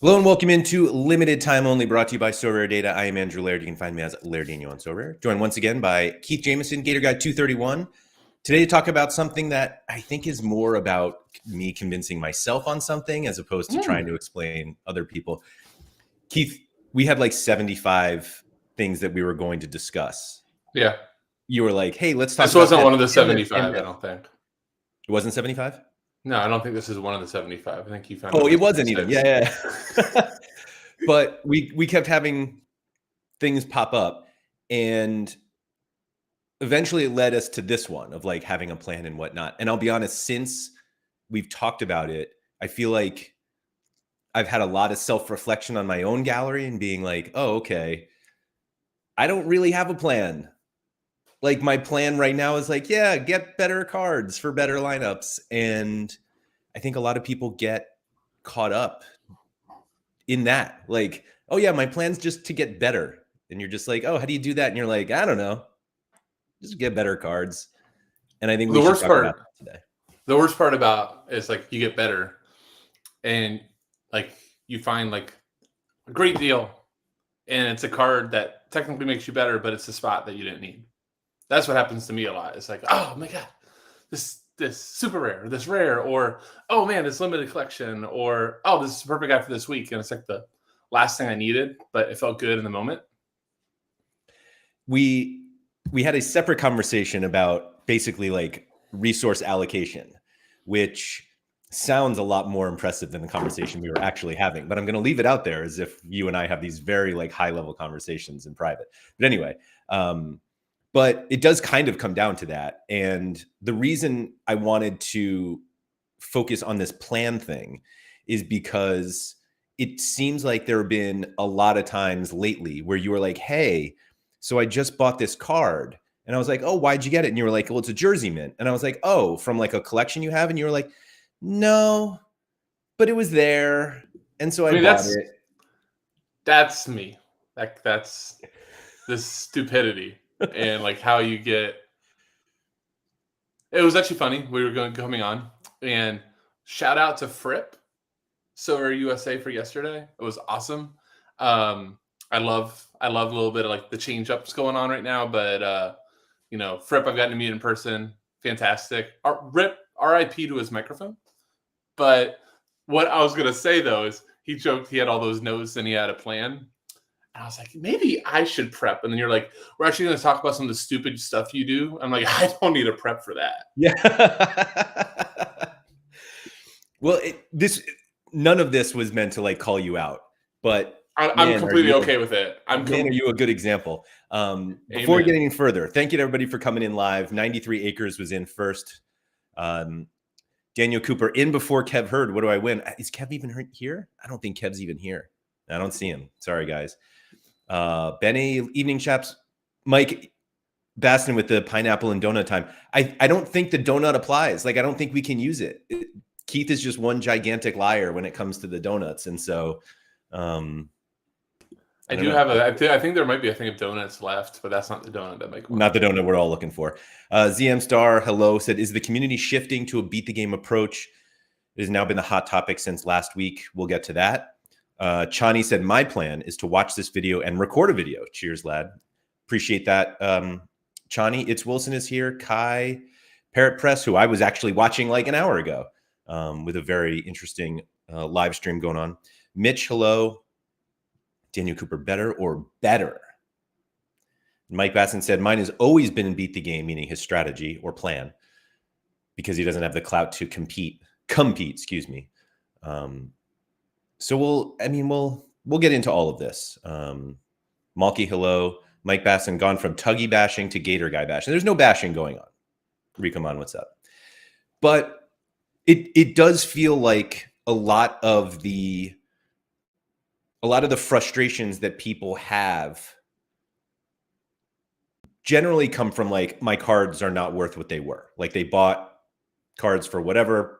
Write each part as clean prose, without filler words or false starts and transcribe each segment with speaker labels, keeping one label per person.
Speaker 1: Hello and welcome into Limited Time Only, brought to you by Sorare Data. I am Andrew Laird. You can find me as Lairdino on Sorare. Joined once again by Keith Jameson, Gator Guy 231. Today to talk about something that I think is more about me convincing myself on something as opposed to trying to explain other people. Keith, we had like 75 things that we were going to discuss.
Speaker 2: Yeah.
Speaker 1: You were like, hey, let's talk
Speaker 2: This wasn't one of the 75, I don't think.
Speaker 1: It wasn't 75?
Speaker 2: No, I don't think this is one of the 75. I think you found.
Speaker 1: Oh, it wasn't even. Yeah. But we kept having things pop up, and eventually it led us to this one of like having a plan and whatnot. And I'll be honest, since we've talked about it, I feel like I've had a lot of self-reflection on my own gallery and being like, oh, okay, I don't really have a plan. Like my plan right now is like, yeah, get better cards for better lineups. And I think a lot of people get caught up in that. Like, oh yeah, my plan's just to get better. And you're just like, oh, how do you do that? And you're like, I don't know. Just get better cards. And I think we should talk about that today.
Speaker 2: The worst part about is like you get better and like you find like a great deal and it's a card that technically makes you better, but it's a spot that you didn't need. That's what happens to me a lot. It's like, oh my God, this super rare, this rare, or oh man, this limited collection, or oh, this is the perfect guy for this week. And it's like the last thing I needed, but it felt good in the moment.
Speaker 1: We had a separate conversation about basically like resource allocation, which sounds a lot more impressive than the conversation we were actually having, but I'm going to leave it out there as if you and I have these very like high level conversations in private. But anyway, but it does kind of come down to that. And the reason I wanted to focus on this plan thing is because it seems like there have been a lot of times lately where you were like, hey, so I just bought this card. And I was like, oh, why'd you get it? And you were like, well, it's a Jersey Mint. And I was like, oh, from like a collection you have? And you were like, no, but it was there. And so I bought it.
Speaker 2: That's me. That's this stupidity. And like how you get, it was actually funny. We were coming on, and shout out to Fripp, Sorare USA for yesterday. It was awesome. I love a little bit of like the change ups going on right now, but you know, Fripp, I've gotten to meet in person. Fantastic. RIP to his microphone. But what I was gonna say though is he joked he had all those notes and he had a plan. And I was like, maybe I should prep. And then you're like, we're actually going to talk about some of the stupid stuff you do. I'm like, I don't need a prep for that.
Speaker 1: Yeah. Well, none of this was meant to like call you out, but
Speaker 2: I'm completely okay with it.
Speaker 1: Are you a good example? Before we get any further, thank you to everybody for coming in live. 93 Acres was in first. Daniel Cooper in before Kev Hurd. What do I win? Is Kev even here? I don't think Kev's even here. I don't see him. Sorry, guys. Benny, evening chaps. Mike Baston with the pineapple and donut time. I don't think the donut applies. Like, I don't think we can use it. Keith is just one gigantic liar when it comes to the donuts. And so
Speaker 2: I think there might be a thing of donuts left, but that's not the donut that Mike wants.
Speaker 1: Not the donut we're all looking for. ZM Star, hello, said, is the community shifting to a beat the game approach? It has now been the hot topic since last week. We'll get to that. Chani said, my plan is to watch this video and record a video. Cheers, lad. Appreciate that. Chani, It's Wilson is here. Kai, Parrot Press, who I was actually watching like an hour ago with a very interesting live stream going on. Mitch, hello. Daniel Cooper, better or better? Mike Basson said, mine has always been in beat the game, meaning his strategy or plan, because he doesn't have the clout to compete, excuse me. So we'll get into all of this. Malky, hello. Mike Basson, gone from Tuggy bashing to Gator Guy bashing. There's no bashing going on. Rikamon, what's up? But it does feel like a lot of the frustrations that people have generally come from like, my cards are not worth what they were. Like they bought cards for whatever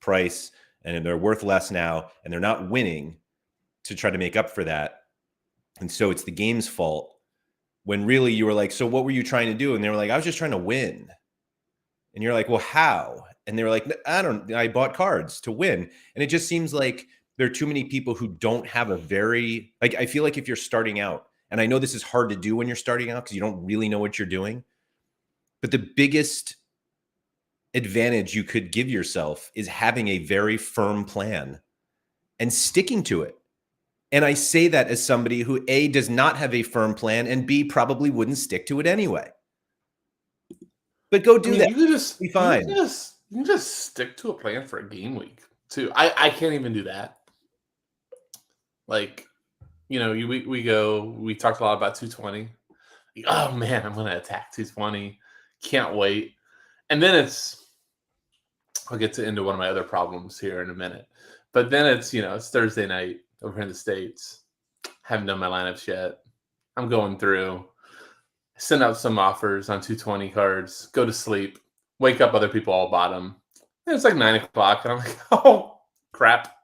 Speaker 1: price and they're worth less now, and they're not winning to try to make up for that. And so it's the game's fault, when really you were like, so what were you trying to do? And they were like, I was just trying to win. And you're like, well, how? And they were like, I bought cards to win. And it just seems like there are too many people who don't have a very, like, I feel like if you're starting out, and I know this is hard to do when you're starting out because you don't really know what you're doing, but the biggest advantage you could give yourself is having a very firm plan and sticking to it. And I say that as somebody who A, does not have a firm plan, and B, probably wouldn't stick to it anyway. But go do that.
Speaker 2: You can just
Speaker 1: Be fine.
Speaker 2: You can just stick to a plan for a game week too. I can't even do that. Like, we talked a lot about 220. Oh man, I'm gonna attack 220. Can't wait. And then I'll get into one of my other problems here in a minute. But then it's Thursday night over in the States. Haven't done my lineups yet. I'm going through, send out some offers on 220 cards, go to sleep, wake up, other people all bought them. And it's like 9:00, and I'm like, oh crap.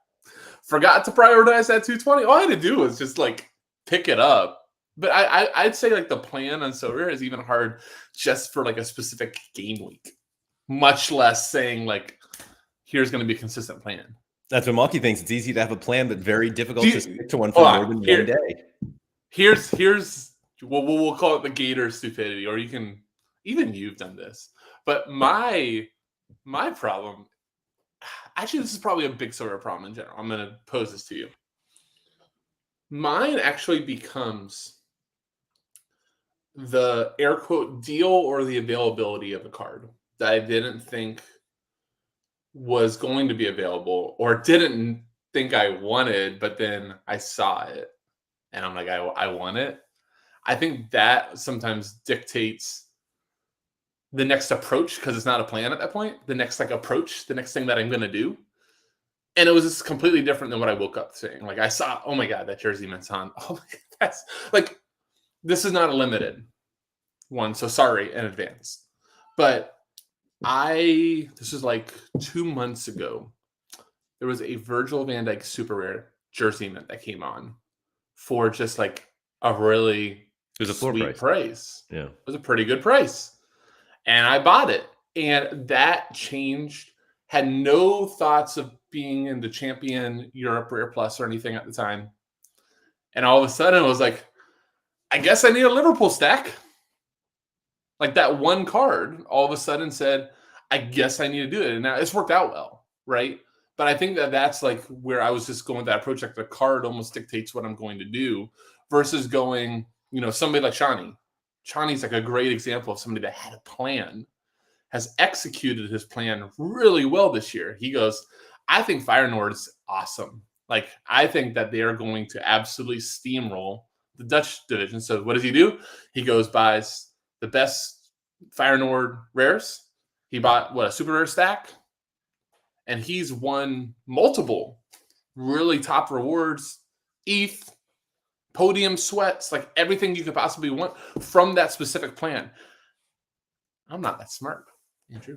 Speaker 2: Forgot to prioritize that 220. All I had to do was just like pick it up. But I'd say like the plan on Sorare is even hard just for like a specific game week, much less saying like, here's going to be a consistent plan.
Speaker 1: That's what Malky thinks. It's easy to have a plan, but very difficult to stick to one for more than 1 day.
Speaker 2: Here's we'll call it the Gator stupidity, or you've done this. But my problem, actually, this is probably a big Sorare problem in general. I'm going to pose this to you. Mine actually becomes the air quote deal or the availability of a card that I didn't think was going to be available or didn't think I wanted, but then I saw it and I'm like, I want it. I think that sometimes dictates the next approach, because it's not a plan at that point. The next approach, the next thing that I'm going to do. And it was just completely different than what I woke up saying. Like I saw, oh my God, that jersey meant on. Oh my God, that's like, this is not a limited one. So sorry in advance. But this is like 2 months ago. There was a Virgil van Dijk super rare jersey mint that came on for just like a really sweet price.
Speaker 1: Yeah.
Speaker 2: It was a pretty good price. And I bought it. And that changed. Had no thoughts of being in the Champion Europe Rare Plus or anything at the time. And all of a sudden, it was like, I guess I need a Liverpool stack. Like that one card all of a sudden said, I guess I need to do it. And now it's worked out well, right? But I think that's like where I was just going with that approach. Like the card almost dictates what I'm going to do versus going, somebody like Shawnee. Shawnee's like a great example of somebody that had a plan, has executed his plan really well this year. He goes, I think Feyenoord's awesome. Like, I think that they are going to absolutely steamroll the Dutch division. So what does he do? He buys the best Feyenoord rares. He bought, a super rare stack? And he's won multiple really top rewards, ETH, podium sweats, like everything you could possibly want from that specific plan. I'm not that smart, Andrew.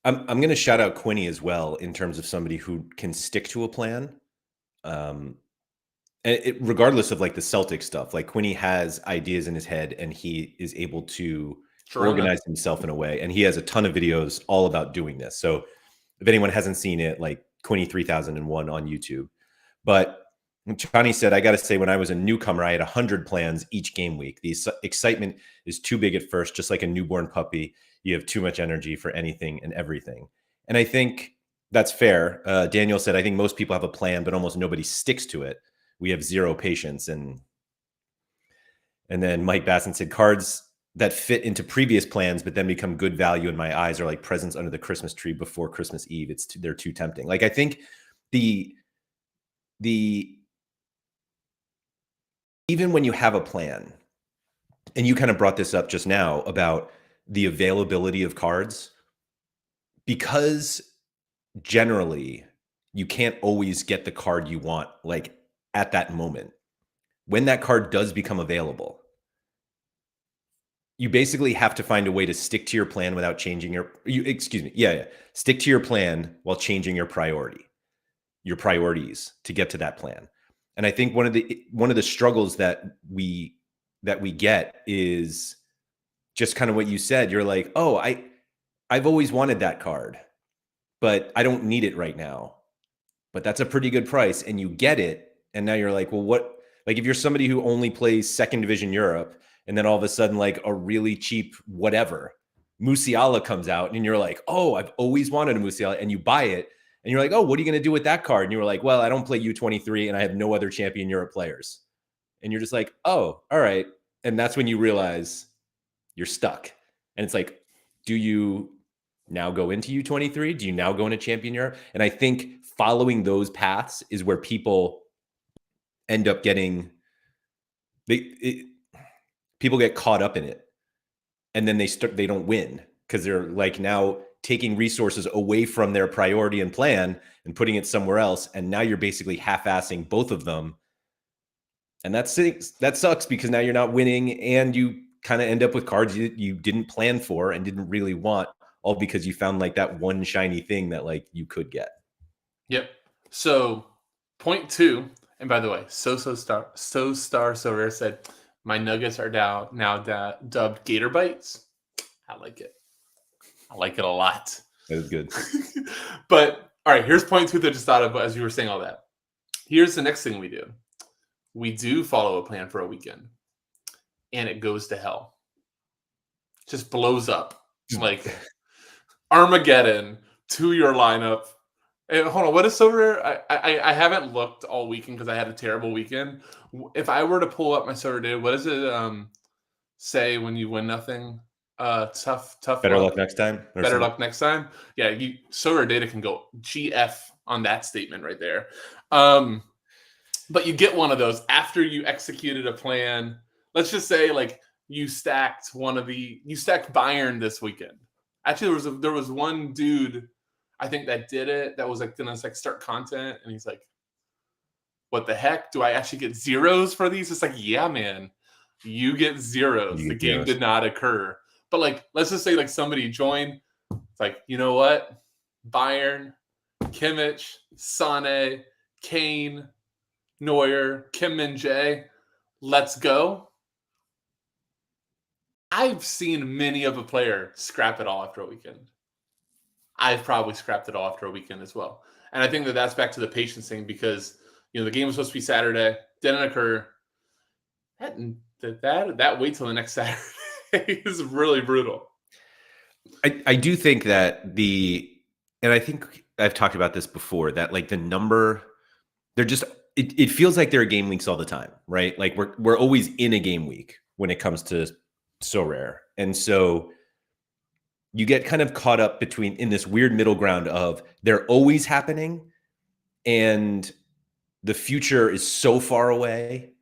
Speaker 1: I'm going to shout out Quinny as well in terms of somebody who can stick to a plan. And regardless of like the Celtic stuff, like Quinny has ideas in his head and he is able to organize himself in a way. And he has a ton of videos all about doing this. So if anyone hasn't seen it, like Quinny 3001 on YouTube. But Chani said, I got to say, when I was a newcomer, I had 100 plans each game week. The excitement is too big at first, just like a newborn puppy. You have too much energy for anything and everything. And I think that's fair. Daniel said, I think most people have a plan, but almost nobody sticks to it. We have zero patience. And then Mike Basson said, cards that fit into previous plans, but then become good value in my eyes are like presents under the Christmas tree before Christmas Eve. They're too tempting. Like, I think even when you have a plan, and you kind of brought this up just now about the availability of cards, because generally you can't always get the card you want like at that moment. When that card does become available, you basically have to find a way to stick to your plan without changing stick to your plan while changing your priorities to get to that plan. And I think one of the struggles that we get is just kind of what you said. You're like, oh, I've always wanted that card, but I don't need it right now. but that's a pretty good price, and you get it, and now you're like, well, what? Like if you're somebody who only plays second division Europe, and then all of a sudden like a really cheap whatever Musiala comes out, and you're like, oh, I've always wanted a Musiala, and you buy it, and you're like, oh, what are you going to do with that card? And you were like, well, I don't play U23, and I have no other champion Europe players, and you're just like, oh, all right, and that's when you realize you're stuck, and it's like, do you now go into U23? Do you now go into champion Europe? And I think following those paths is where people end up getting people get caught up in it, and then they don't win because they're like now taking resources away from their priority and plan and putting it somewhere else, and now you're basically half-assing both of them, and that sucks because now you're not winning, and you kind of end up with cards you didn't plan for and didn't really want, all because you found like that one shiny thing that like you could get.
Speaker 2: Yep. So point 2, and by the way, So Rare said, my nuggets are now dubbed Gator Bites. I like it. I like it a lot.
Speaker 1: That is good.
Speaker 2: But all right, here's point 2 that I just thought of as you were saying all that. Here's the next thing we do. We do follow a plan for a weekend, and it goes to hell. Just blows up like Armageddon to your lineup. And hold on, what is So Rare? I haven't looked all weekend because I had a terrible weekend. If I were to pull up my So Rare data, what does it say when you win nothing? Tough.
Speaker 1: Better luck next time.
Speaker 2: Better luck next time. Yeah, So Rare data can go GF on that statement right there. But you get one of those after you executed a plan. Let's just say like you stacked Bayern this weekend. Actually, there was one dude I think that did it. That was like gonna like start content, and he's like, "What the heck? Do I actually get zeros for these?" It's like, yeah, man, you get zeros. The game did not occur. But like, let's just say like somebody joined. It's like, you know what? Bayern, Kimmich, Sané, Kane, Neuer, Kim Min-jae, let's go. I've seen many of a player scrap it all after a weekend. I've probably scrapped it all after a weekend as well. And I think that that's back to the patience thing because, the game was supposed to be Saturday, didn't occur. That wait till the next Saturday is really brutal.
Speaker 1: I do think that and I think I've talked about this before, that like the number, they're just, it feels like there are game weeks all the time, right? Like we're always in a game week when it comes to So Rare. And so you get kind of caught up in this weird middle ground of they're always happening and the future is so far away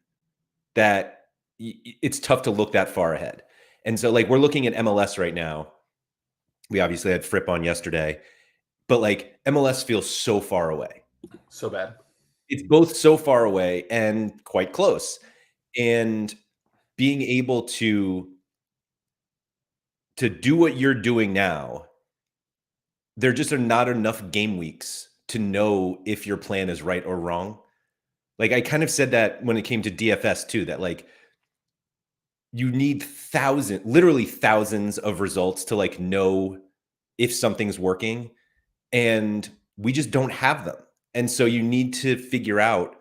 Speaker 1: that it's tough to look that far ahead. And so like we're looking at MLS right now. We obviously had Fripp on yesterday, but like MLS feels so far away.
Speaker 2: So bad.
Speaker 1: It's both so far away and quite close. And being able to do what you're doing now, there just are not enough game weeks to know if your plan is right or wrong. Like I kind of said that when it came to DFS too, that like you need literally thousands of results to like know if something's working, and we just don't have them. And so you need to figure out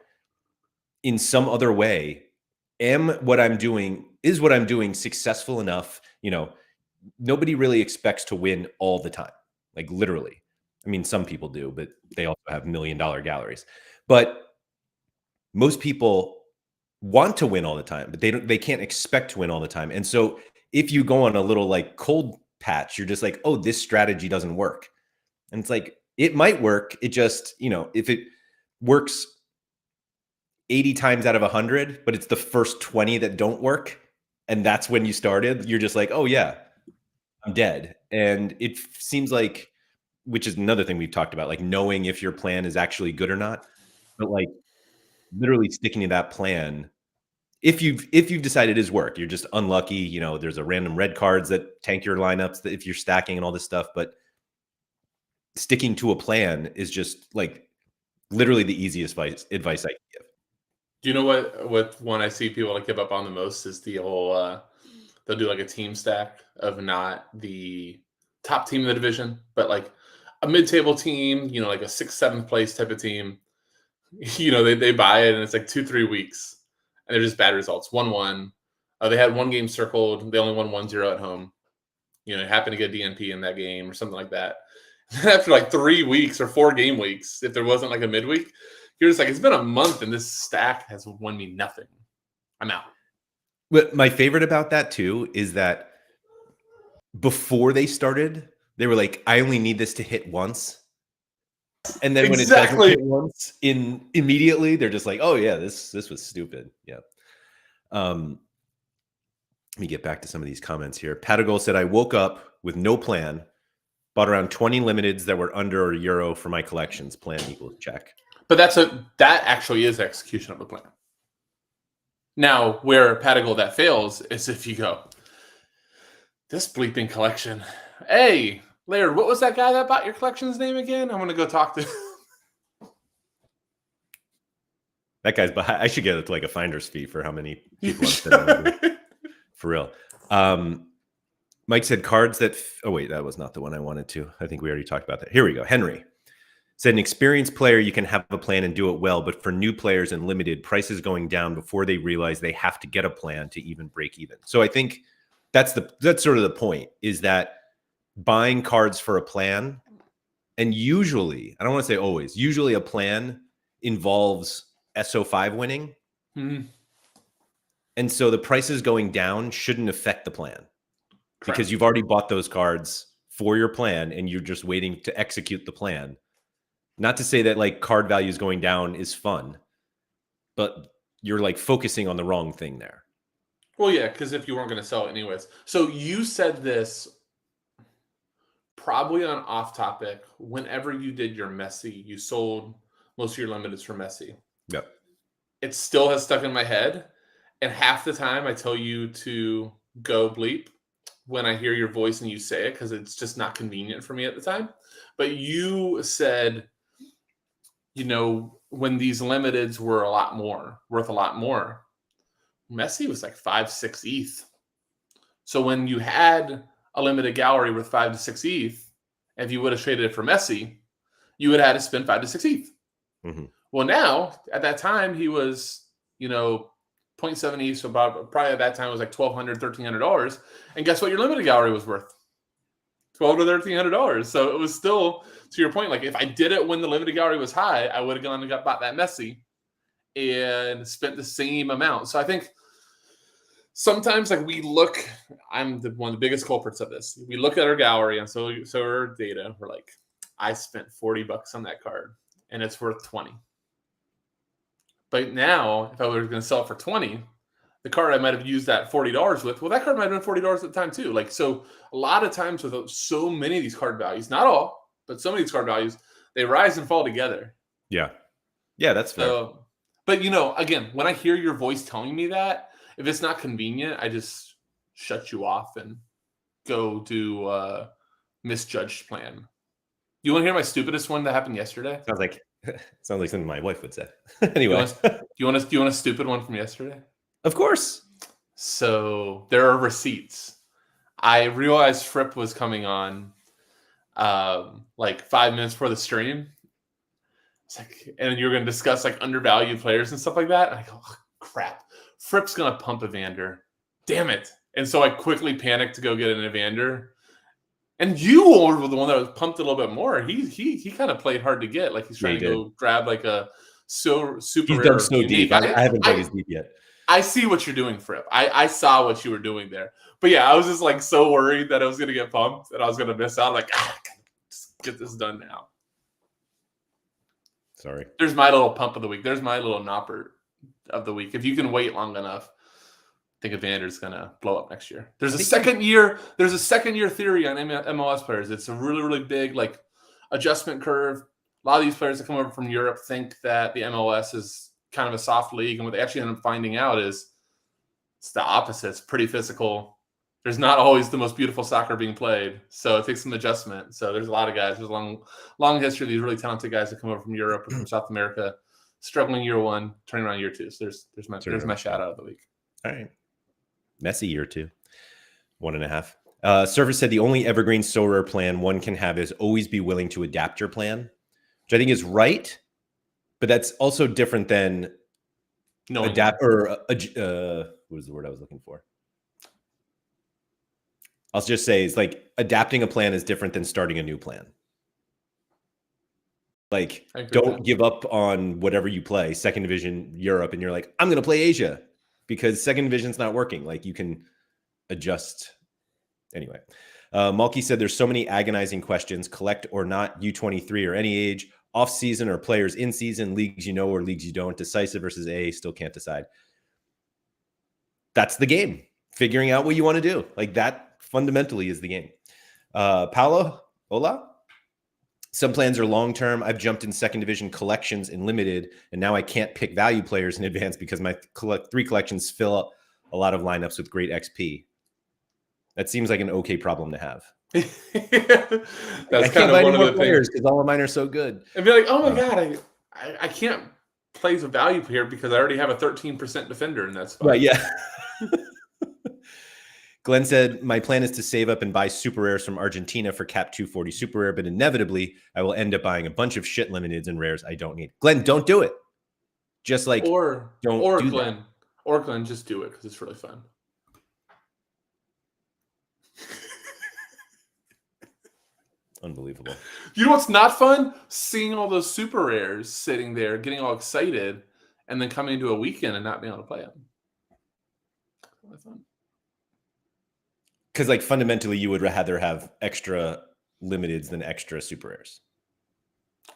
Speaker 1: in some other way, is what I'm doing successful enough? Nobody really expects to win all the time. Like literally. I mean, some people do, but they also have $1 million galleries. But most people want to win all the time, but they can't expect to win all the time. And so if you go on a little like cold patch, you're just like, oh, this strategy doesn't work. And it's like, it might work. It just, if it works 80 times out of 100, but it's the first 20 that don't work, and that's when you started, you're just like, oh yeah, I'm dead. And it seems like, which is another thing we've talked about, like knowing if your plan is actually good or not, but like literally sticking to that plan. If you've decided it is work, you're just unlucky. There's a random red cards that tank your lineups if you're stacking and all this stuff, but sticking to a plan is just like literally the easiest advice I can give.
Speaker 2: Do you know what one I see people like give up on the most is the whole they'll do like a team stack of not the top team in the division, but like a mid-table team, like a 6th, 7th place type of team, they buy it and it's like 2-3 weeks and they're just bad results. 1-1. They had one game circled. They only won 1-0 at home. Happened to get DNP in that game or something like that. After like 3 weeks or 4 game weeks, if there wasn't like a midweek, you're just like, it's been a month and this stack has won me nothing. I'm out.
Speaker 1: But my favorite about that too is that before they started, they were like, I only need this to hit once. And then when it doesn't hit once, immediately they're just like, oh yeah, this was stupid. Yeah. Let me get back to some of these comments here. Patagol said, I woke up with no plan, bought around 20 limiteds that were under €1 for my collections. Plan equals check.
Speaker 2: But that actually is execution of the plan. Now, where Patagol that fails is if you go, this bleeping collection. Hey, Laird, what was that guy that bought your collection's name again? I'm going to go talk to
Speaker 1: that guy's behind. I should get like a finder's fee for how many people I'm sending. For real. Mike said cards that... oh, wait, that was not the one I wanted to. I think we already talked about that. Here we go. Henry said, an experienced player, you can have a plan and do it well, but for new players and limited, prices going down before they realize they have to get a plan to even break even. So I think that's sort of the point, is that buying cards for a plan, and usually, I don't want to say always, usually a plan involves SO5 winning. Mm-hmm. And so the prices going down shouldn't affect the plan. Correct. Because you've already bought those cards for your plan and you're just waiting to execute the plan. Not to say that like card values going down is fun, but you're like focusing on the wrong thing there.
Speaker 2: Well, yeah, because if you weren't going to sell it anyways. So you said this probably on off topic. Whenever you did your Messi, you sold most of your limiteds for Messi.
Speaker 1: Yep.
Speaker 2: It still has stuck in my head. And half the time I tell you to go bleep when I hear your voice and you say it, because it's just not convenient for me at the time. But you said, when these limiteds were worth a lot more, Messi was like 5-6 ETH. So when you had a limited gallery worth 5-6 ETH, if you would have traded it for Messi, you would have had to spend 5-6 ETH. Mm-hmm. Well, now at that time he was, 0.7 ETH, so probably at that time it was like $1,200, $1,300. And guess what your limited gallery was worth? $1,200 to $1,300. So it was still, to your point, like if I did it when the limited gallery was high, I would have gone and bought that Messi and spent the same amount. So I think sometimes like I'm one of the biggest culprits of this. We look at our gallery and so our data, we're like, I spent $40 on that card and it's worth 20. But now, if I were going to sell it for 20, the card I might have used that $40 with, well, that card might have been $40 at the time too. Like, so a lot of times with so many of these card values, not all, but some of these card values, they rise and fall together.
Speaker 1: Yeah. Yeah, that's fair.
Speaker 2: So, but again, when I hear your voice telling me that, if it's not convenient, I just shut you off and go do a misjudged plan. You want to hear my stupidest one that happened yesterday?
Speaker 1: Sounds like something my wife would say. Anyway,
Speaker 2: do you want a stupid one from yesterday?
Speaker 1: Of course.
Speaker 2: So there are receipts. I realized Fripp was coming on like 5 minutes before the stream. It's like, and you're going to discuss like undervalued players and stuff like that. And I go, oh, crap. Fripp's going to pump Evander. Damn it. And so I quickly panicked to go get an Evander. And you were the one that was pumped a little bit more. He kind of played hard to get. Like he's trying to go grab like a super
Speaker 1: he's done so deep. I haven't done as deep yet.
Speaker 2: I see what you're doing, Fripp. I saw what you were doing there. But yeah, I was just like so worried that I was going to get pumped and I was going to miss out. Like, just get this done now.
Speaker 1: Sorry.
Speaker 2: There's my little pump of the week. There's my little nopper of the week. If you can wait long enough, I think Evander's going to blow up next year. There's a second year theory on MLS players. It's a really, really big like adjustment curve. A lot of these players that come over from Europe think that the MLS is kind of a soft league. And what they actually end up finding out is it's the opposite. It's pretty physical. There's not always the most beautiful soccer being played. So it takes some adjustment. So there's a lot of guys. There's a long history of these really talented guys that come over from Europe or from South America, struggling year one, turning around year two. So there's my shout out of the week.
Speaker 1: All right. Messy year 2, 1.5. Surfer said the only evergreen Sorare plan one can have is always be willing to adapt your plan, which I think is right, but that's also different than adapt or what was the word I was looking for? I'll just say it's like adapting a plan is different than starting a new plan. Like, don't give up on whatever you play, second division Europe, and you're like, I'm going to play Asia because second division's not working. Like, you can adjust. Anyway, Malky said there's so many agonizing questions: collect or not, U23 or any age, off season or players in season, leagues you know or leagues you don't, decisive versus A, still can't decide. That's the game. Figuring out what you want to do. Like, that fundamentally is the game. Paolo, hola. Some plans are long-term. I've jumped in second division collections in limited, and now I can't pick value players in advance because my 3 collections fill up a lot of lineups with great XP. That seems like an okay problem to have.
Speaker 2: That's kind of one of the players
Speaker 1: because all of mine are so good.
Speaker 2: And be like, oh my God, I can't play the value here because I already have a 13% defender in that spot.
Speaker 1: Right, yeah. Glenn said, my plan is to save up and buy super rares from Argentina for Cap 240 super rare, but inevitably I will end up buying a bunch of shit limiteds and rares I don't need. Glenn, don't do it. Just like,
Speaker 2: Glenn, just do it because it's really fun.
Speaker 1: Unbelievable.
Speaker 2: You know what's not fun? Seeing all those super rares sitting there, getting all excited, and then coming into a weekend and not being able to play them. That's fun.
Speaker 1: Because, like, fundamentally, you would rather have extra limiteds than extra super rares.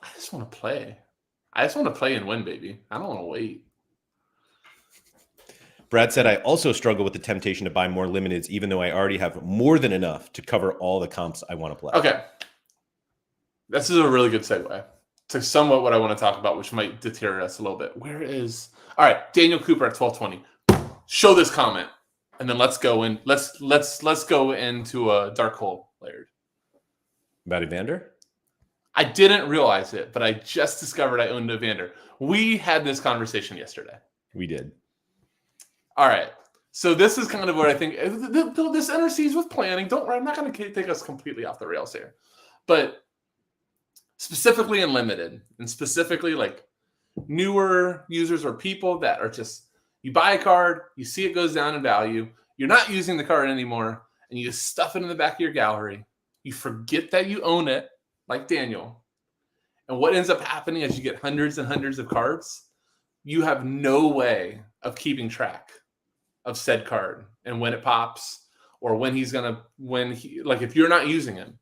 Speaker 2: I just want to play. I just want to play and win, baby. I don't want to wait.
Speaker 1: Brad said, I also struggle with the temptation to buy more limiteds, even though I already have more than enough to cover all the comps I want to play.
Speaker 2: Okay. This is a really good segue to somewhat what I want to talk about, which might deteriorate us a little bit. All right, Daniel Cooper at 1220. Show this comment. And then let's go in. Let's go into a dark hole, Laird.
Speaker 1: About Evander?
Speaker 2: I didn't realize it, but I just discovered I owned Evander. We had this conversation yesterday.
Speaker 1: We did.
Speaker 2: All right. So this is kind of what I think. This intercedes with planning. I'm not going to take us completely off the rails here, but specifically in limited, and specifically like newer users or people that are just. You buy a card, you see it goes down in value, you're not using the card anymore, and you just stuff it in the back of your gallery. You forget that you own it, like Daniel. And what ends up happening is you get hundreds and hundreds of cards. You have no way of keeping track of said card and when it pops or when if you're not using him,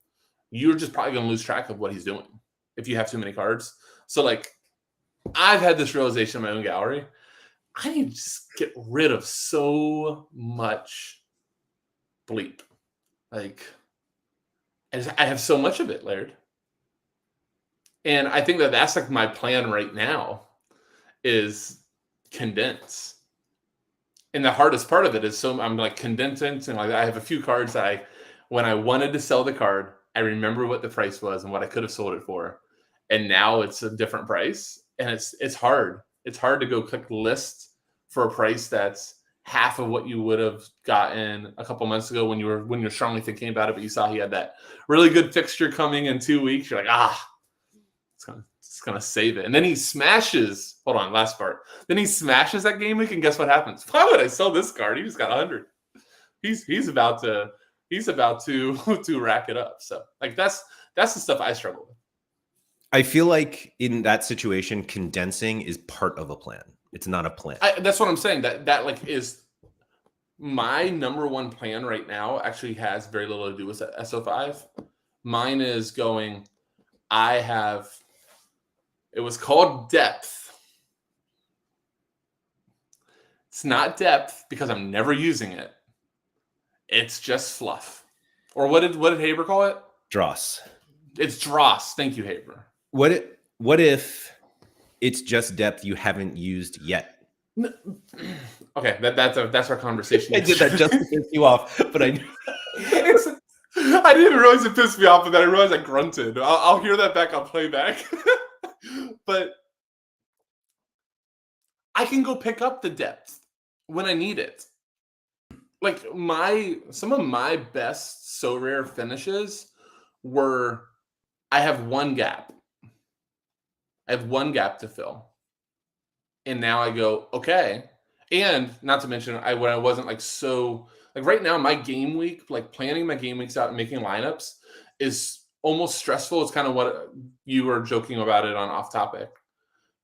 Speaker 2: you're just probably going to lose track of what he's doing if you have too many cards. So, like, I've had this realization in my own gallery. I need to just get rid of so much bleep. Like, I have so much of it, Laird. And I think that that's like my plan right now is condense. And the hardest part of it is I'm like condensing. And like I have a few cards that when I wanted to sell the card, I remember what the price was and what I could have sold it for. And now it's a different price. And it's hard. It's hard to go click list for a price that's half of what you would have gotten a couple months ago when you're strongly thinking about it, but you saw he had that really good fixture coming in 2 weeks. You're like, it's gonna save it. And then he smashes. Hold on, last part. Then he smashes that game week, and guess what happens? Why would I sell this card? He just got 100. He's about to rack it up. So like that's the stuff I struggle with.
Speaker 1: I feel like in that situation, condensing is part of a plan. It's not a plan.
Speaker 2: That's what I'm saying. That like is my number one plan right now. Actually, has very little to do with SO5. Mine is going. It was called depth. It's not depth because I'm never using it. It's just fluff. Or what did Haber call it?
Speaker 1: Dross.
Speaker 2: It's dross. Thank you, Haber.
Speaker 1: What if it's just depth you haven't used yet?
Speaker 2: Okay, that's our conversation.
Speaker 1: I did that just to piss you off, but I
Speaker 2: didn't realize it pissed me off, but then I realized I grunted. I'll hear that back on playback. But I can go pick up the depth when I need it. like some of my best so rare finishes were I have one gap. I have one gap to fill. And now I go, okay. And not to mention when I wasn't like so like right now, my game week, like planning my game weeks out and making lineups is almost stressful. It's kind of what you were joking about it on off topic.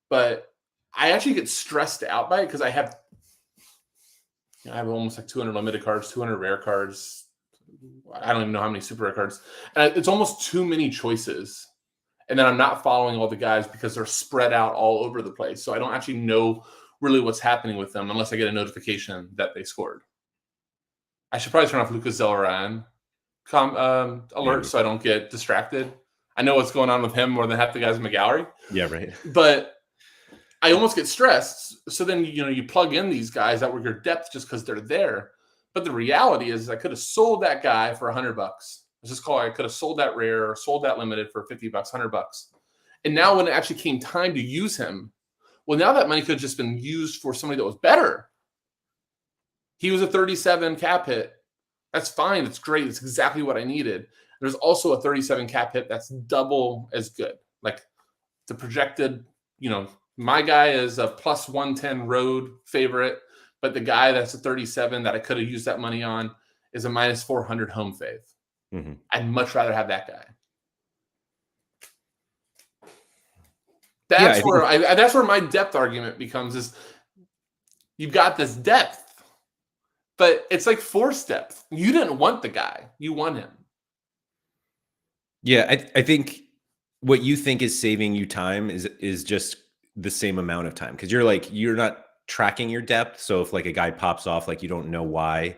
Speaker 2: But I actually get stressed out by it because I have almost like 200 limited cards, 200 rare cards. I don't even know how many super rare cards. And it's almost too many choices. And then I'm not following all the guys because they're spread out all over the place. So I don't actually know really what's happening with them unless I get a notification that they scored. I should probably turn off Lucas Zelleran alert so I don't get distracted. I know what's going on with him more than half the guys in my gallery.
Speaker 1: Yeah, right.
Speaker 2: But I almost get stressed. So then, you plug in these guys that were your depth just because they're there. But the reality is I could have sold that guy for $100. Let's just call it, I could have sold that rare or sold that limited for $50, $100. And now when it actually came time to use him, well, now that money could have just been used for somebody that was better. He was a 37 cap hit. That's fine. It's great. It's exactly what I needed. There's also a 37 cap hit that's double as good. Like the projected, my guy is a plus 110 road favorite, but the guy that's a 37 that I could have used that money on is a minus 400 home fave. Mm-hmm. I'd much rather have that guy. That's where my depth argument becomes is you've got this depth, but it's like forced depth. You didn't want the guy. You want him.
Speaker 1: Yeah, I think what you think is saving you time is just the same amount of time because you're not tracking your depth. So if like a guy pops off, like you don't know why,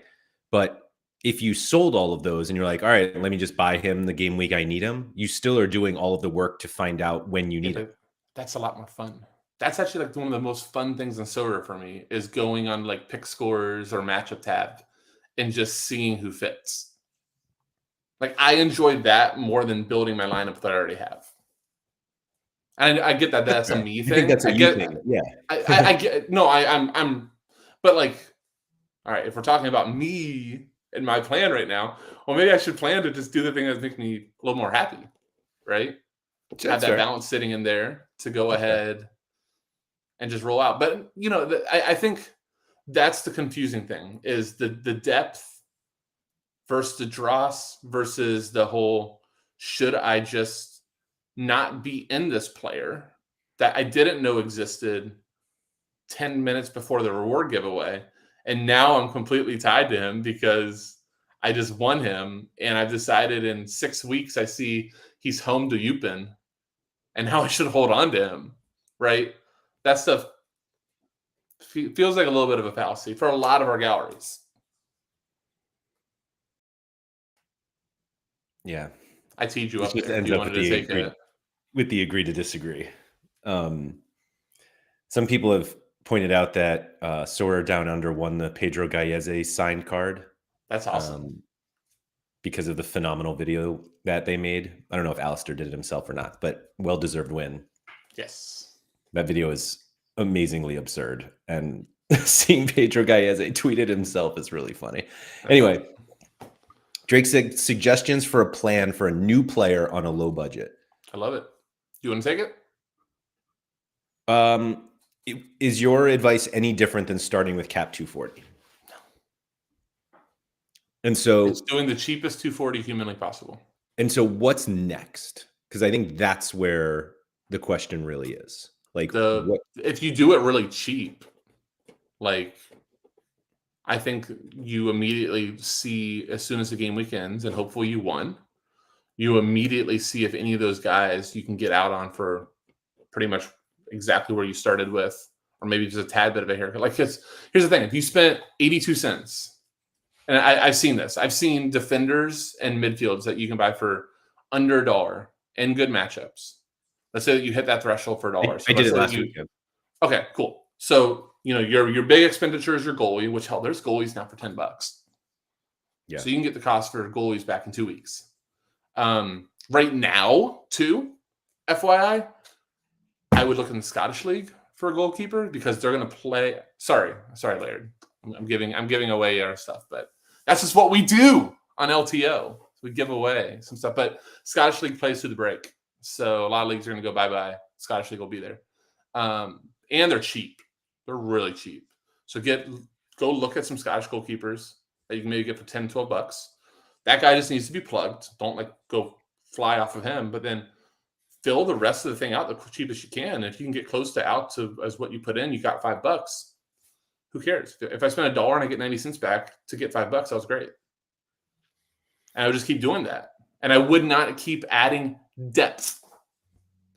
Speaker 1: but if you sold all of those and you're like, all right, let me just buy him the game week I need him, you still are doing all of the work to find out when you need him.
Speaker 2: That's a lot more fun. That's actually like one of the most fun things in SoRare for me is going on like pick scores or matchup tab and just seeing who fits. Like I enjoyed that more than building my lineup that I already have. And I get that that's a me thing.
Speaker 1: I think that's a you thing. Yeah.
Speaker 2: I get I'm but like, all right, if we're talking about me and my plan right now, well, maybe I should plan to just do the thing that makes me a little more happy, right? Have that balance sitting in there to go ahead and just roll out. But I think that's the confusing thing is the depth versus the dross versus the whole should I just not be in this player that I didn't know existed 10 minutes before the reward giveaway. And now I'm completely tied to him because I just won him. And I've decided in 6 weeks, I see he's home to Yupin and how I should hold on to him, right? That stuff feels like a little bit of a fallacy for a lot of our galleries.
Speaker 1: Yeah.
Speaker 2: I teed you up there. Ends up
Speaker 1: with the agree to disagree. Some people have pointed out that SoRare Down Under won the Pedro Gallese signed card.
Speaker 2: That's awesome.
Speaker 1: Because of the phenomenal video that they made. I don't know if Alistair did it himself or not, but well-deserved win.
Speaker 2: Yes.
Speaker 1: That video is amazingly absurd. And seeing Pedro Gallese tweet it himself is really funny. Anyway, Drake said suggestions for a plan for a new player on a low budget.
Speaker 2: I love it. You want to take
Speaker 1: it? Is your advice any different than starting with cap 240?
Speaker 2: No.
Speaker 1: And so
Speaker 2: it's doing the cheapest 240 humanly possible.
Speaker 1: And so what's next? Because I think that's where the question really is. Like
Speaker 2: if you do it really cheap, like I think you immediately see as soon as the game week ends, and hopefully you won, you immediately see if any of those guys you can get out on for pretty much exactly where you started with, or maybe just a tad bit of a haircut. Like, here's the thing. If you spent 82 cents, and I've seen this. I've seen defenders and midfields that you can buy for under $1 in good matchups. Let's say that you hit that threshold for $1.
Speaker 1: I did it last weekend.
Speaker 2: Okay, cool. So, your big expenditure is your goalie, which hell, there's goalies now for $10.
Speaker 1: Yeah.
Speaker 2: So you can get the cost for goalies back in 2 weeks. Right now, too, FYI, I would look in the Scottish League for a goalkeeper because they're going to play. Sorry, Laird. I'm giving away our stuff, but that's just what we do on LTO. We give away some stuff. But Scottish League plays through the break, so a lot of leagues are going to go bye-bye. Scottish League will be there, and they're cheap. They're really cheap. So go look at some Scottish goalkeepers that you can maybe get for $10-12. That guy just needs to be plugged. Don't like go fly off of him, but then fill the rest of the thing out the cheapest you can. If you can get close to out to as what you put in, you got $5. Who cares? If I spend $1 and I get 90 cents back to get $5, that was great. And I would just keep doing that. And I would not keep adding depth.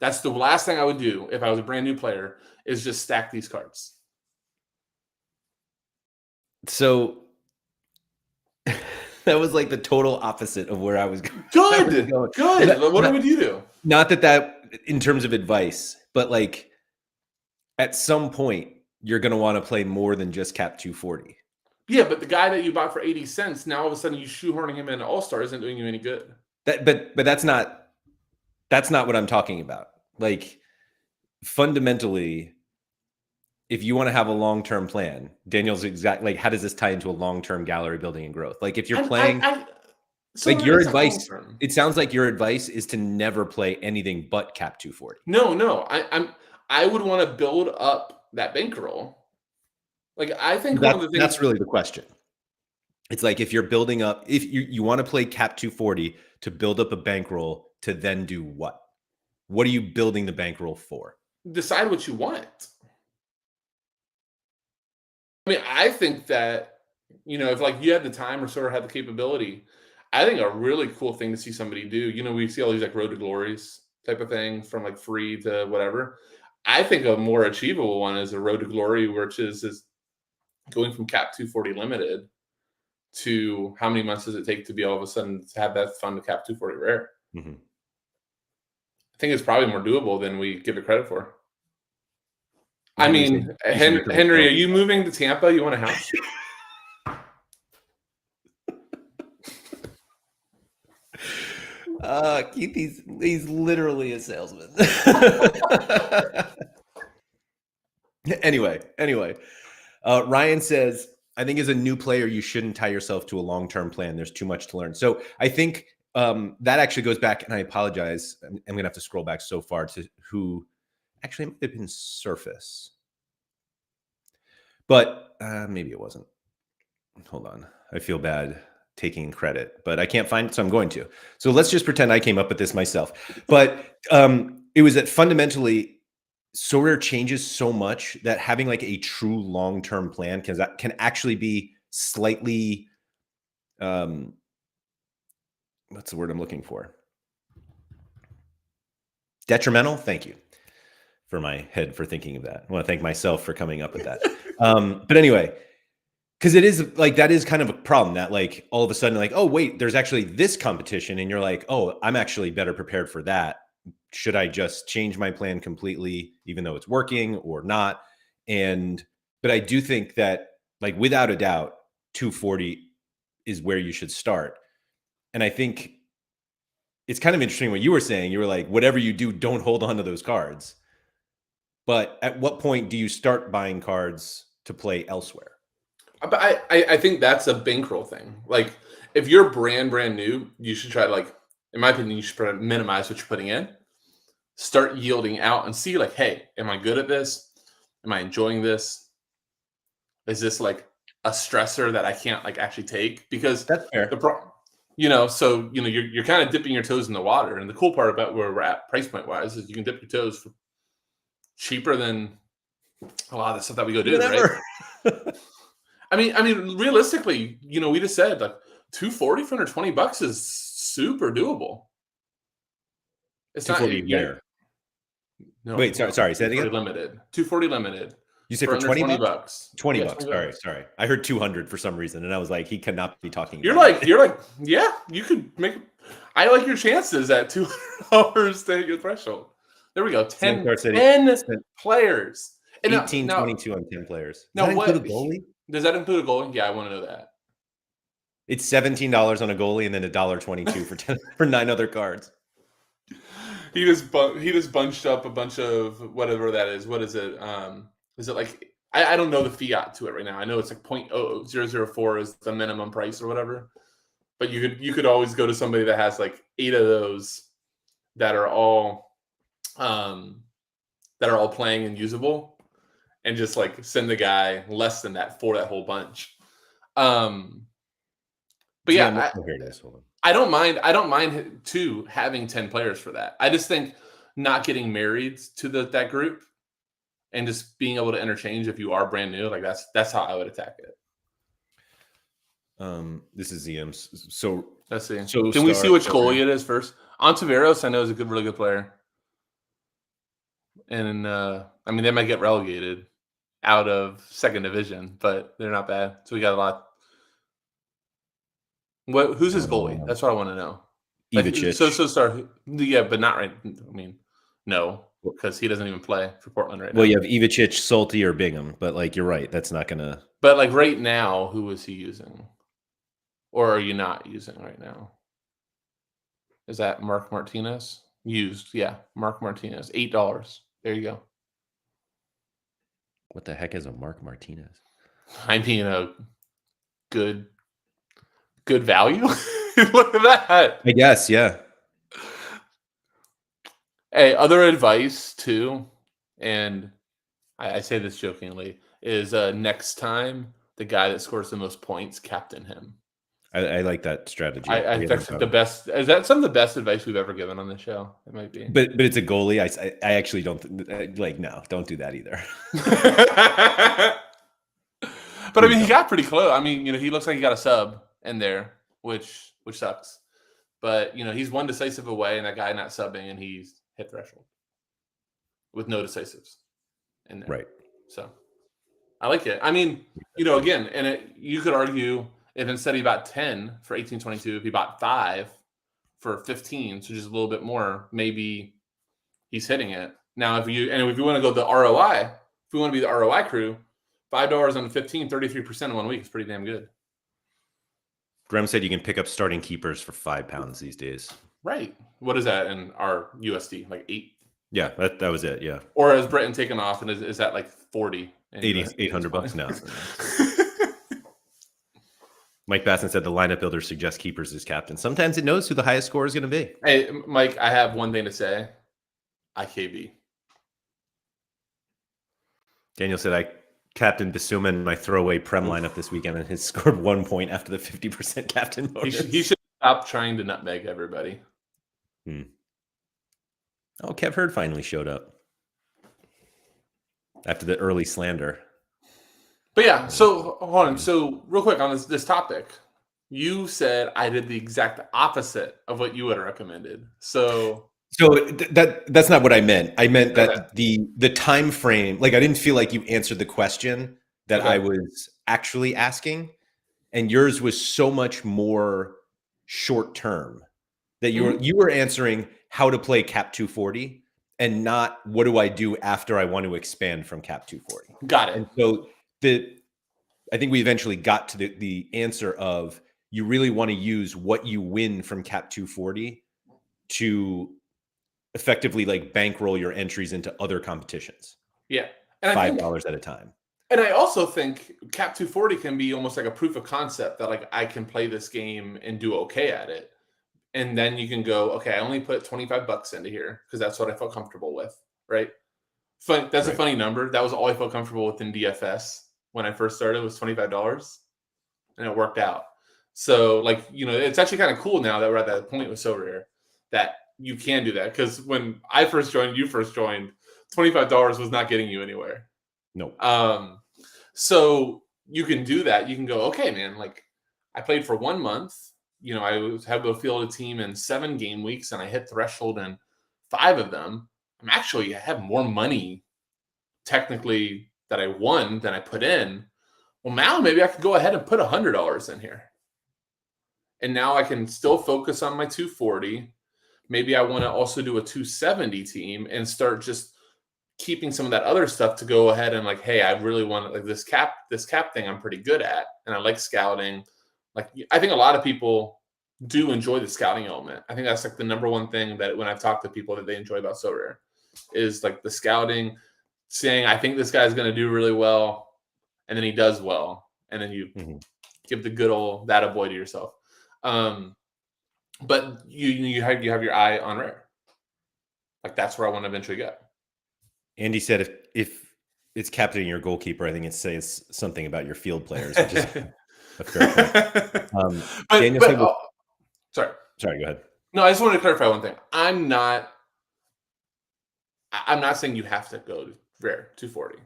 Speaker 2: That's the last thing I would do if I was a brand new player, is just stack these cards.
Speaker 1: So that was like the total opposite of where I was going.
Speaker 2: Good. What would you do?
Speaker 1: Not that in terms of advice, but like at some point you're going to want to play more than just cap 240.
Speaker 2: Yeah, but the guy that you bought for 80 cents, now all of a sudden you shoehorning him into All-Star isn't doing you any good.
Speaker 1: But that's not what I'm talking about. Like fundamentally, if you want to have a long-term plan, Daniel's exact, like, how does this tie into a long-term gallery building and growth? Like if you're playing, like your advice, it sounds like your advice is to never play anything but cap 240.
Speaker 2: No. I would want to build up that bankroll. Like I think one of the things
Speaker 1: that's really the question. It's like if you're building up, if you want to play cap 240 to build up a bankroll to then do what? What are you building the bankroll for?
Speaker 2: Decide what you want. I mean, I think that, if like you had the time or sort of had the capability, I think a really cool thing to see somebody do, we see all these like Road to Glories type of things from like free to whatever. I think a more achievable one is a Road to Glory, which is going from cap 240 limited to how many months does it take to be all of a sudden to have that fun to cap 240 rare.
Speaker 1: Mm-hmm.
Speaker 2: I think it's probably more doable than we give it credit for. I mean, Henry, are you moving to Tampa? You want a house?
Speaker 1: Keith, he's literally a salesman. Anyway, Ryan says, I think as a new player, you shouldn't tie yourself to a long-term plan. There's too much to learn. So I think that actually goes back, and I apologize. I'm going to have to scroll back so far to who actually might have been Surface. But maybe it wasn't. Hold on. I feel bad taking credit, but I can't find it, so I'm going to. So let's just pretend I came up with this myself. But it was that fundamentally, Sorare changes so much that having like a true long-term plan can actually be slightly, what's the word I'm looking for? Detrimental. Thank you for my head for thinking of that. I want to thank myself for coming up with that. But anyway, because it is like, that is kind of a problem that like all of a sudden like, oh wait, there's actually this competition. And you're like, oh, I'm actually better prepared for that. Should I just change my plan completely, even though it's working or not? But I do think that like, without a doubt, 240 is where you should start. And I think it's kind of interesting what you were saying. You were like, whatever you do, don't hold on to those cards. But at what point do you start buying cards to play elsewhere?
Speaker 2: But I think that's a bankroll thing. Like if you're brand new, you should try to, like, in my opinion, you should try to minimize what you're putting in. Start yielding out and see like, hey, am I good at this? Am I enjoying this? Is this like a stressor that I can't like actually take? Because
Speaker 1: that's fair.
Speaker 2: You're kind of dipping your toes in the water. And the cool part about where we're at price point wise is you can dip your toes for cheaper than a lot of the stuff that we go do, right? I mean, realistically, we just said like 240 for under $20 is super doable. It's not
Speaker 1: rare. No, wait, sorry. Say that again.
Speaker 2: Limited. 240 limited.
Speaker 1: You said for $20?
Speaker 2: $20.
Speaker 1: Sorry. I heard 200 for some reason, and I was like, he cannot be talking.
Speaker 2: You're like, yeah, you could make. I like your chances at $200 to hit your threshold. There we go. 10 players.
Speaker 1: 18.22 on 10 players.
Speaker 2: Now,
Speaker 1: does that include a goalie?
Speaker 2: Does that include a goalie? Yeah, I want to know that.
Speaker 1: It's $17 on a goalie and then $1.22 for 9 other cards.
Speaker 2: He just bunched up a bunch of whatever that is. What is it? Is it like I don't know the fiat to it right now. I know it's like 0.00004 is the minimum price or whatever. But you could always go to somebody that has like 8 of those that are all playing and usable, and just like send the guy less than that for that whole bunch. But yeah,
Speaker 1: here it is. Hold on.
Speaker 2: I don't mind too having 10 players for that. I just think not getting married to that group and just being able to interchange if you are brand new, like that's how I would attack it.
Speaker 1: This is ZM. So
Speaker 2: let's see. Can we see which goalie it is first? Ontiveros, I know, is a really good player. And I mean, they might get relegated out of second division, but they're not bad. So we got a lot. Who's his goalie? That's what I want to know.
Speaker 1: Ivicic.
Speaker 2: Yeah, but not right. I mean, no, because he doesn't even play for Portland right now.
Speaker 1: Well, you have Ivicic, Solty, or Bingham, but like you're right, that's not gonna.
Speaker 2: But like right now, who is he using? Or are you not using right now? Is that Mark Martinez? Used, yeah. Mark Martinez, $8. There you go.
Speaker 1: What the heck is a Mark Martinez?
Speaker 2: I mean, a good value. Look at that.
Speaker 1: I guess, yeah.
Speaker 2: Hey, other advice too, and I say this jokingly, is next time the guy that scores the most points, captain him.
Speaker 1: I like that strategy.
Speaker 2: I think that's the best. Is that some of the best advice we've ever given on the show? It might be.
Speaker 1: But it's a goalie. I actually don't like. No, don't do that either.
Speaker 2: But I mean, he got pretty close. I mean, he looks like he got a sub in there, which sucks. But he's one decisive away, and that guy not subbing, and he's hit threshold with no decisives in there.
Speaker 1: Right.
Speaker 2: So I like it. I mean, again, and you could argue. If instead he bought 10 for 1822, if he bought 5 for 15, so just a little bit more, maybe he's hitting it. Now, if you want to go the ROI, if we want to be the ROI crew, $5 on 15, 33% in 1 week is pretty damn good.
Speaker 1: Graham said you can pick up starting keepers for £5 these days.
Speaker 2: Right. What is that in our USD? Like 8?
Speaker 1: Yeah, that was it. Yeah.
Speaker 2: Or has Britain taken off and is that like 40?
Speaker 1: $800 now. Mike Basson said the lineup builder suggests keepers as captain. Sometimes it knows who the highest score is going to be.
Speaker 2: Hey, Mike, I have one thing to say. IKB.
Speaker 1: Daniel said I captained Bissouma in my throwaway Prem lineup this weekend and has scored 1 point after the 50% captain bonus.
Speaker 2: He should stop trying to nutmeg everybody.
Speaker 1: Oh, Kev Hurd finally showed up after the early slander.
Speaker 2: But yeah, so hold on. So real quick on this topic, you said I did the exact opposite of what you would have recommended. So
Speaker 1: that's not what I meant. I meant that the time frame, like I didn't feel like you answered the question that I was actually asking, and yours was so much more short term that you were answering how to play Cap 240 and not what do I do after I want to expand from Cap 240.
Speaker 2: Got it.
Speaker 1: And so I think we eventually got to the answer of you really want to use what you win from Cap 240 to effectively like bankroll your entries into other competitions.
Speaker 2: Yeah.
Speaker 1: And $5 at a time.
Speaker 2: And I also think Cap 240 can be almost like a proof of concept that like I can play this game and do okay at it. And then you can go, okay, I only put $25 into here because that's what I felt comfortable with, right? That's a funny number. That was all I felt comfortable with in DFS when I first started was $25, and it worked out. So, like, it's actually kind of cool now that we're at that point with SoRare that you can do that. Because when I first joined, you first joined, $25 was not getting you anywhere.
Speaker 1: No.
Speaker 2: So you can do that. You can go, okay, man, like I played for 1 month. I have to field a team in 7 game weeks, and I hit threshold in 5 of them. I have more money technically that I won than I put in. Well, now maybe I could go ahead and put $100 in here. And now I can still focus on my 240. Maybe I want to also do a 270 team and start just keeping some of that other stuff to go ahead and like, hey, I really want like this cap thing I'm pretty good at. And I like scouting. Like, I think a lot of people do enjoy the scouting element. I think that's like the number one thing that when I've talked to people that they enjoy about SoRare is like the scouting, saying, I think this guy's going to do really well, and then he does well, and then you give the good old that a boy to yourself. But you have your eye on rare. Like that's where I want to eventually get.
Speaker 1: Andy said if it's captaining your goalkeeper, I think it says something about your field players, which is a fair point. Sorry, go ahead.
Speaker 2: No, I just wanted to clarify one thing. I'm not saying you have to go to rare 240.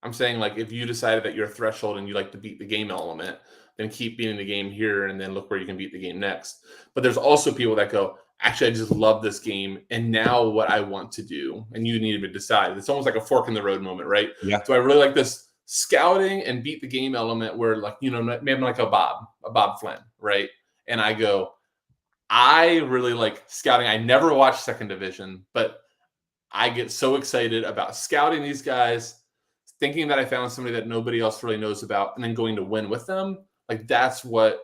Speaker 2: I'm saying like if you decided that you're a threshold and you like to beat the game element, then keep beating the game here and then look where you can beat the game next. But there's also people that go, actually, I just love this game. And now what I want to do, and you need to decide. It's almost like a fork in the road moment, right?
Speaker 1: Yeah.
Speaker 2: So I really like this scouting and beat the game element where like, maybe I'm like a Bob Flynn, right? And I go, I really like scouting. I never watched second division, but I get so excited about scouting these guys, thinking that I found somebody that nobody else really knows about, and then going to win with them. Like that's what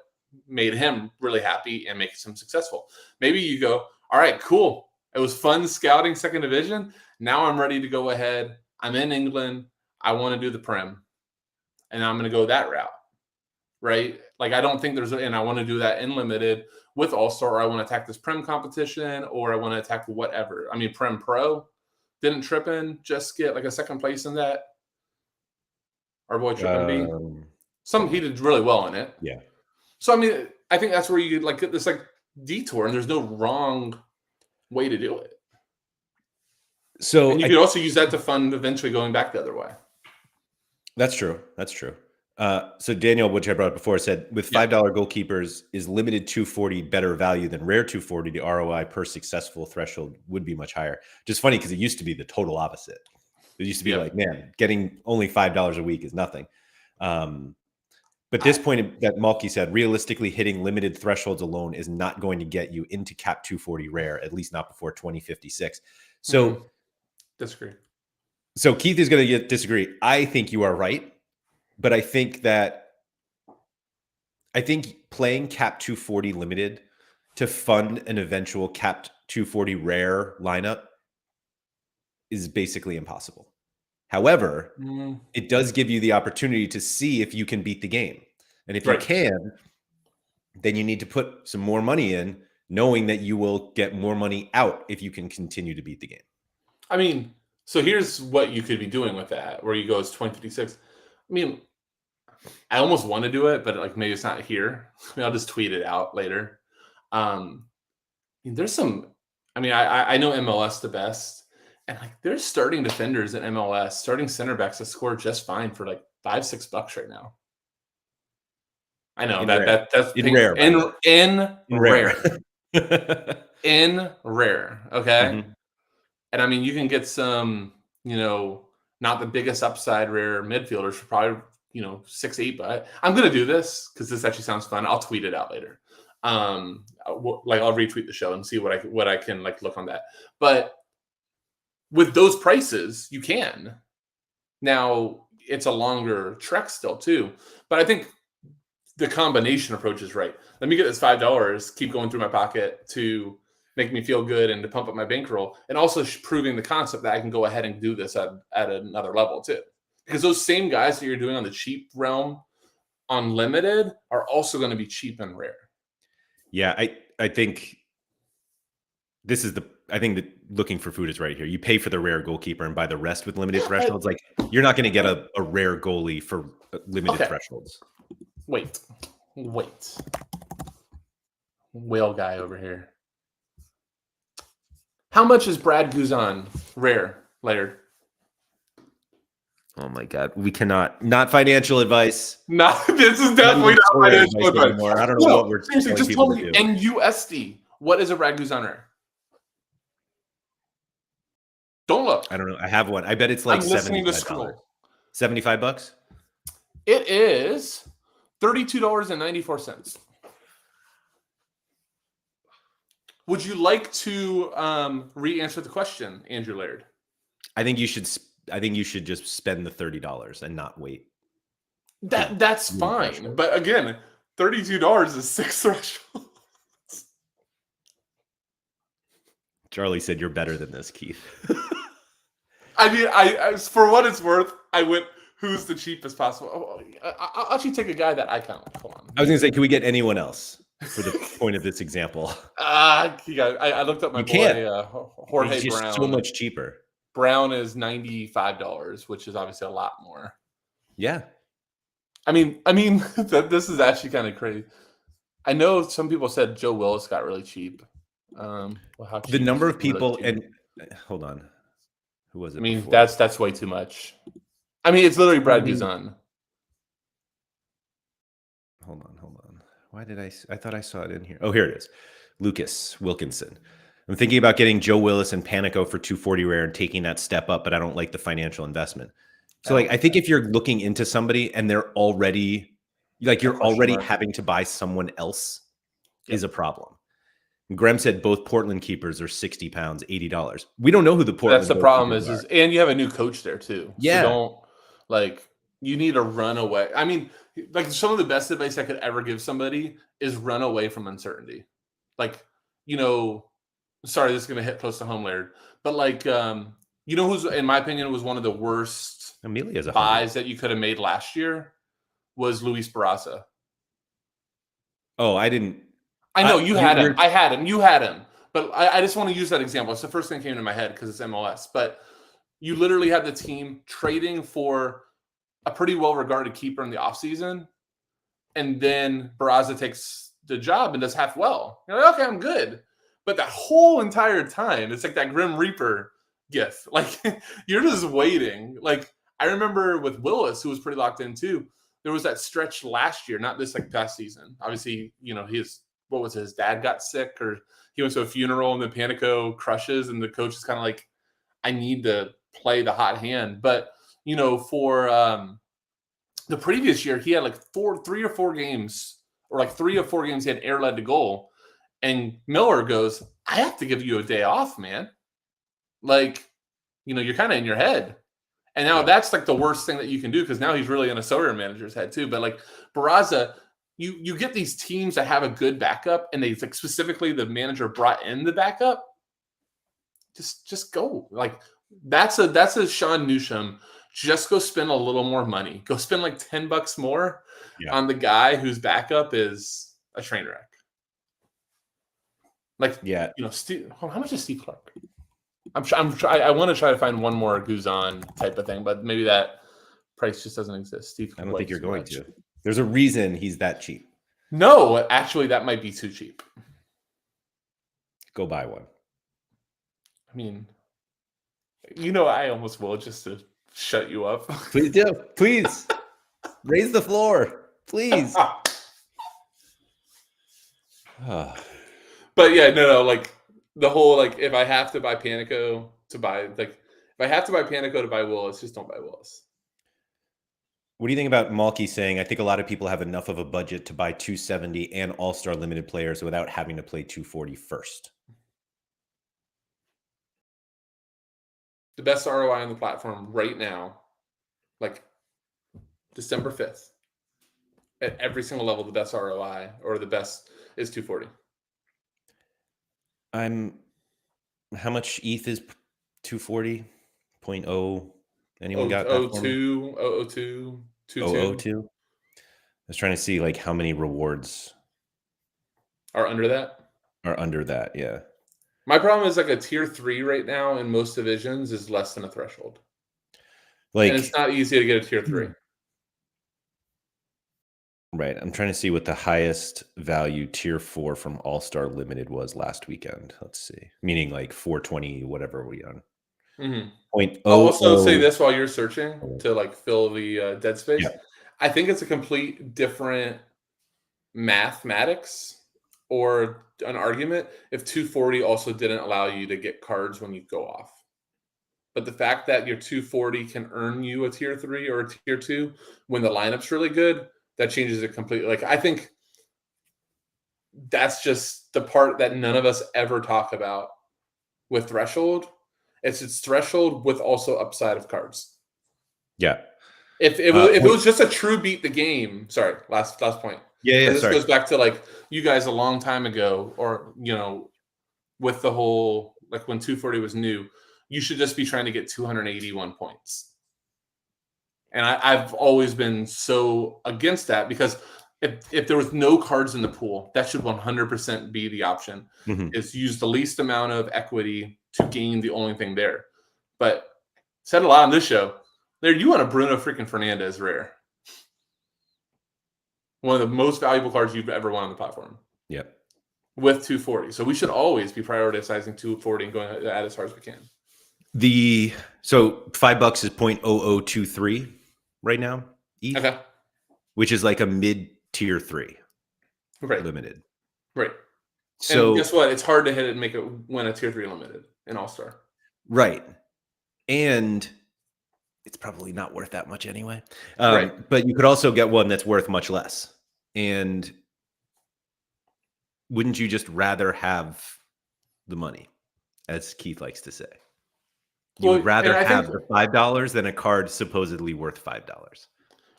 Speaker 2: made him really happy and makes him successful. Maybe you go, all right, cool. It was fun scouting second division. Now I'm ready to go ahead. I'm in England. I want to do the Prem, and I'm going to go that route, right? Like I don't think and I want to do that in limited with All-Star, or I want to attack this Prem competition, or I want to attack whatever. I mean, Prem Pro didn't Trippin just get like a second place in that? Our boy Trippin B. He did really well in it.
Speaker 1: Yeah.
Speaker 2: So I mean, I think that's where you like get this like detour, and there's no wrong way to do it.
Speaker 1: So
Speaker 2: and you could also use that to fund eventually going back the other way.
Speaker 1: That's true. So Daniel, which I brought up before, said with $5 goalkeepers, is limited 240 better value than rare 240? The ROI per successful threshold would be much higher. Just funny because it used to be the total opposite. It used to be like, man, getting only $5 a week is nothing. But this point that Malky said, realistically hitting limited thresholds alone is not going to get you into cap 240 rare, at least not before 2056. So
Speaker 2: disagree.
Speaker 1: So Keith is going to disagree. I think you are right. But I think playing cap 240 limited to fund an eventual capped 240 rare lineup is basically impossible. However, it does give you the opportunity to see if you can beat the game. And if you can, then you need to put some more money in, knowing that you will get more money out if you can continue to beat the game.
Speaker 2: I mean, so here's what you could be doing with that, where you go as 2056. I mean, I almost want to do it, but like maybe it's not here. I mean, I'll just tweet it out later. I mean, there's some. I mean, I know MLS the best, and like there's starting defenders in MLS, starting center backs that score just fine for like $5-6 right now. I know that's
Speaker 1: in rare.
Speaker 2: In rare. In rare. Okay. And I mean, you can get some, not the biggest upside rare midfielders for probably, 6-8, but I'm going to do this because this actually sounds fun. I'll tweet it out later. I'll retweet the show and see what I can like look on that. But with those prices, you can. Now it's a longer trek still too, but I think the combination approach is right. Let me get this $5, keep going through my pocket to make me feel good and to pump up my bankroll, and also proving the concept that I can go ahead and do this at another level too. Because those same guys that you're doing on the cheap realm on limited are also going to be cheap and rare.
Speaker 1: Yeah, I think that looking for food is right here. You pay for the rare goalkeeper and buy the rest with limited thresholds. Like you're not going to get a rare goalie for limited thresholds.
Speaker 2: Wait. Whale guy over here. How much is Brad Guzan rare layered?
Speaker 1: Oh my God. We cannot. Not financial advice.
Speaker 2: No, this is definitely not financial advice
Speaker 1: anymore. I don't know what we're
Speaker 2: seriously, just tell me in USD, what is a Brad Guzan rare? Don't look.
Speaker 1: I don't know. I have one. I bet it's like $75. $75?
Speaker 2: It is $32.94. Would you like to re-answer the question, Andrew Laird?
Speaker 1: I think you should just spend the $30 and not wait.
Speaker 2: That's fine. But again, $32 is 6 thresholds.
Speaker 1: Charlie said you're better than this, Keith.
Speaker 2: I mean, I for what it's worth, I went, who's the cheapest possible? I'll actually take a guy that I kind of like. Hold on.
Speaker 1: I was going to say, can we get anyone else for the point of this example?
Speaker 2: I looked up my
Speaker 1: You
Speaker 2: boy,
Speaker 1: can't.
Speaker 2: Jorge
Speaker 1: It's just
Speaker 2: Brown.
Speaker 1: so much cheaper.
Speaker 2: Brown is $95, which is obviously a lot more.
Speaker 1: Yeah.
Speaker 2: I mean, this is actually kind of crazy. I know some people said Joe Willis got really cheap. How cheap
Speaker 1: The number
Speaker 2: is
Speaker 1: of people
Speaker 2: really cheap?
Speaker 1: and hold on, who was it?
Speaker 2: I mean,
Speaker 1: before?
Speaker 2: that's way too much. I mean, it's literally Brad Guzan.
Speaker 1: Hold on. Why did I thought I saw it in here. Oh, here it is. Lucas Wilkinson. I'm thinking about getting Joe Willis and Panico for 240 rare and taking that step up, but I don't like the financial investment. So I think if you're looking into somebody and they're already you're already having to buy someone else is a problem. Graham said both Portland keepers are 60 pounds, $80. We don't know who the Portland.
Speaker 2: That's the problem is and you have a new coach there too.
Speaker 1: Yeah.
Speaker 2: So you need to run away. I mean, like some of the best advice I could ever give somebody is run away from uncertainty. Like, sorry, this is going to hit close to home, Laird, but who's, in my opinion, was one of the worst
Speaker 1: Amelia's a
Speaker 2: buys that you could have made last year was Luis Barraza.
Speaker 1: Oh, I didn't.
Speaker 2: I know you had him. I had him. You had him. But I just want to use that example. It's the first thing that came into my head because it's MLS. But you literally had the team trading for a pretty well-regarded keeper in the offseason, and then Barraza takes the job and does half well. You're like, okay, I'm good. But that whole entire time, it's like that Grim Reaper gif. Like, you're just waiting. Like, I remember with Willis, who was pretty locked in too, there was that stretch last year, not this past season. Obviously, his dad got sick or he went to a funeral and then Panico crushes and the coach is kind of like, I need to play the hot hand. But, for the previous year, he had 3 or 4 games or 3 or 4 games he had air led to goal. And Miller goes, I have to give you a day off, man. You're kind of in your head. And now that's the worst thing that you can do because now he's really in a Sawyer manager's head too. But Barraza, you get these teams that have a good backup and they specifically the manager brought in the backup. Just go. That's a Sean Newsham. Just go spend a little more money. Go spend $10 more on the guy whose backup is a train wreck. Steve, how much is Steve Clark? I want to try to find one more Guzan type of thing, but maybe that price just doesn't exist. Steve,
Speaker 1: I don't think you're going to. There's a reason he's that cheap.
Speaker 2: No, actually, that might be too cheap.
Speaker 1: Go buy one.
Speaker 2: I mean, I almost will just to shut you up.
Speaker 1: Please do. Please raise the floor. Please.
Speaker 2: But yeah, no, the whole if I have to buy Panico to buy if I have to buy Panico to buy Willis, just don't buy Willis.
Speaker 1: What do you think about Malky saying, I think a lot of people have enough of a budget to buy 270 and all-star limited players without having to play 240 first?
Speaker 2: The best ROI on the platform right now, December 5th, at every single level, the best ROI or the best is 240.
Speaker 1: How much ETH is 240? 0.0? Anyone got that?
Speaker 2: 0.02, 0.02,
Speaker 1: 0.02. I was trying to see how many rewards
Speaker 2: are under that.
Speaker 1: Yeah.
Speaker 2: My problem is a tier 3 right now in most divisions is less than a threshold. And it's not easy to get a tier 3.
Speaker 1: Right. I'm trying to see what the highest value tier 4 from All-Star Limited was last weekend. Let's see. Meaning 420, whatever we on.
Speaker 2: Mm-hmm. I'll also say this while you're searching to fill the dead space. Yeah. I think it's a complete different mathematics or an argument if 240 also didn't allow you to get cards when you go off. But the fact that your 240 can earn you a tier 3 or a tier 2 when the lineup's really good, that changes it completely. I think that's just the part that none of us ever talk about with Threshold. It's Threshold with also upside of cards.
Speaker 1: Yeah.
Speaker 2: If it was just a true beat the game. Sorry, last point.
Speaker 1: Yeah.
Speaker 2: This goes back to you guys a long time ago, or with the whole when 240 was new. you should just be trying to get 281 points. And I've always been so against that, because if there was no cards in the pool, that should 100% be the option, is use the least amount of equity to gain the only thing there. But said a lot on this show, there you want a Bruno freaking Fernandez rare. One of the most valuable cards you've ever won on the platform.
Speaker 1: Yep.
Speaker 2: With 240. So we should always be prioritizing 240 and going at as hard as we can.
Speaker 1: So $5 is 0.0023 right now. ETH,
Speaker 2: Okay.
Speaker 1: Which is like a mid tier 3.
Speaker 2: Right.
Speaker 1: Limited.
Speaker 2: Right.
Speaker 1: So
Speaker 2: and guess what? It's hard to hit it and make it win a tier 3 limited in All-Star.
Speaker 1: Right. And it's probably not worth that much anyway.
Speaker 2: Right.
Speaker 1: But you could also get one that's worth much less. And wouldn't you just rather have the money, as Keith likes to say? You would rather have the $5 than a card supposedly worth $5.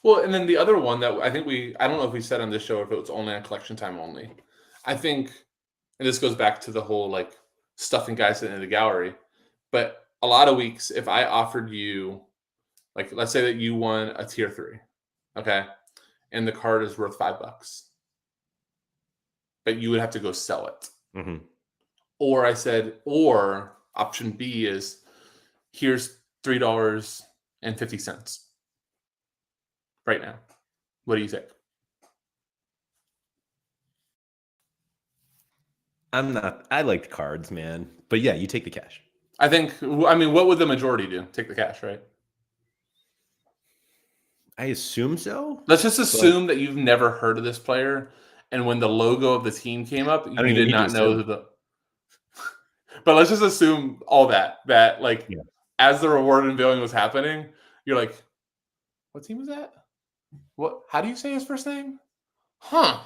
Speaker 2: Well, and then the other one that I think I don't know if we said on this show if it was only on collection time only. I think, and this goes back to the whole like stuffing guys sitting in the gallery, but a lot of weeks, if I offered you, like, let's say that you won a tier 3, okay, and the card is worth $5, but you would have to go sell it. Or I said, or option B is, here's $3.50 right now. What do you think?
Speaker 1: I like the cards, man. But yeah, you take the cash.
Speaker 2: I mean, what would the majority do? Take the cash, right?
Speaker 1: I assume so.
Speaker 2: Let's just assume that you've never heard of this player, and when the logo of the team came up, you did not know who the. But let's just assume all that like, as the reward unveiling was happening, you're like, what team is that? What? How do you say his first name? Huh?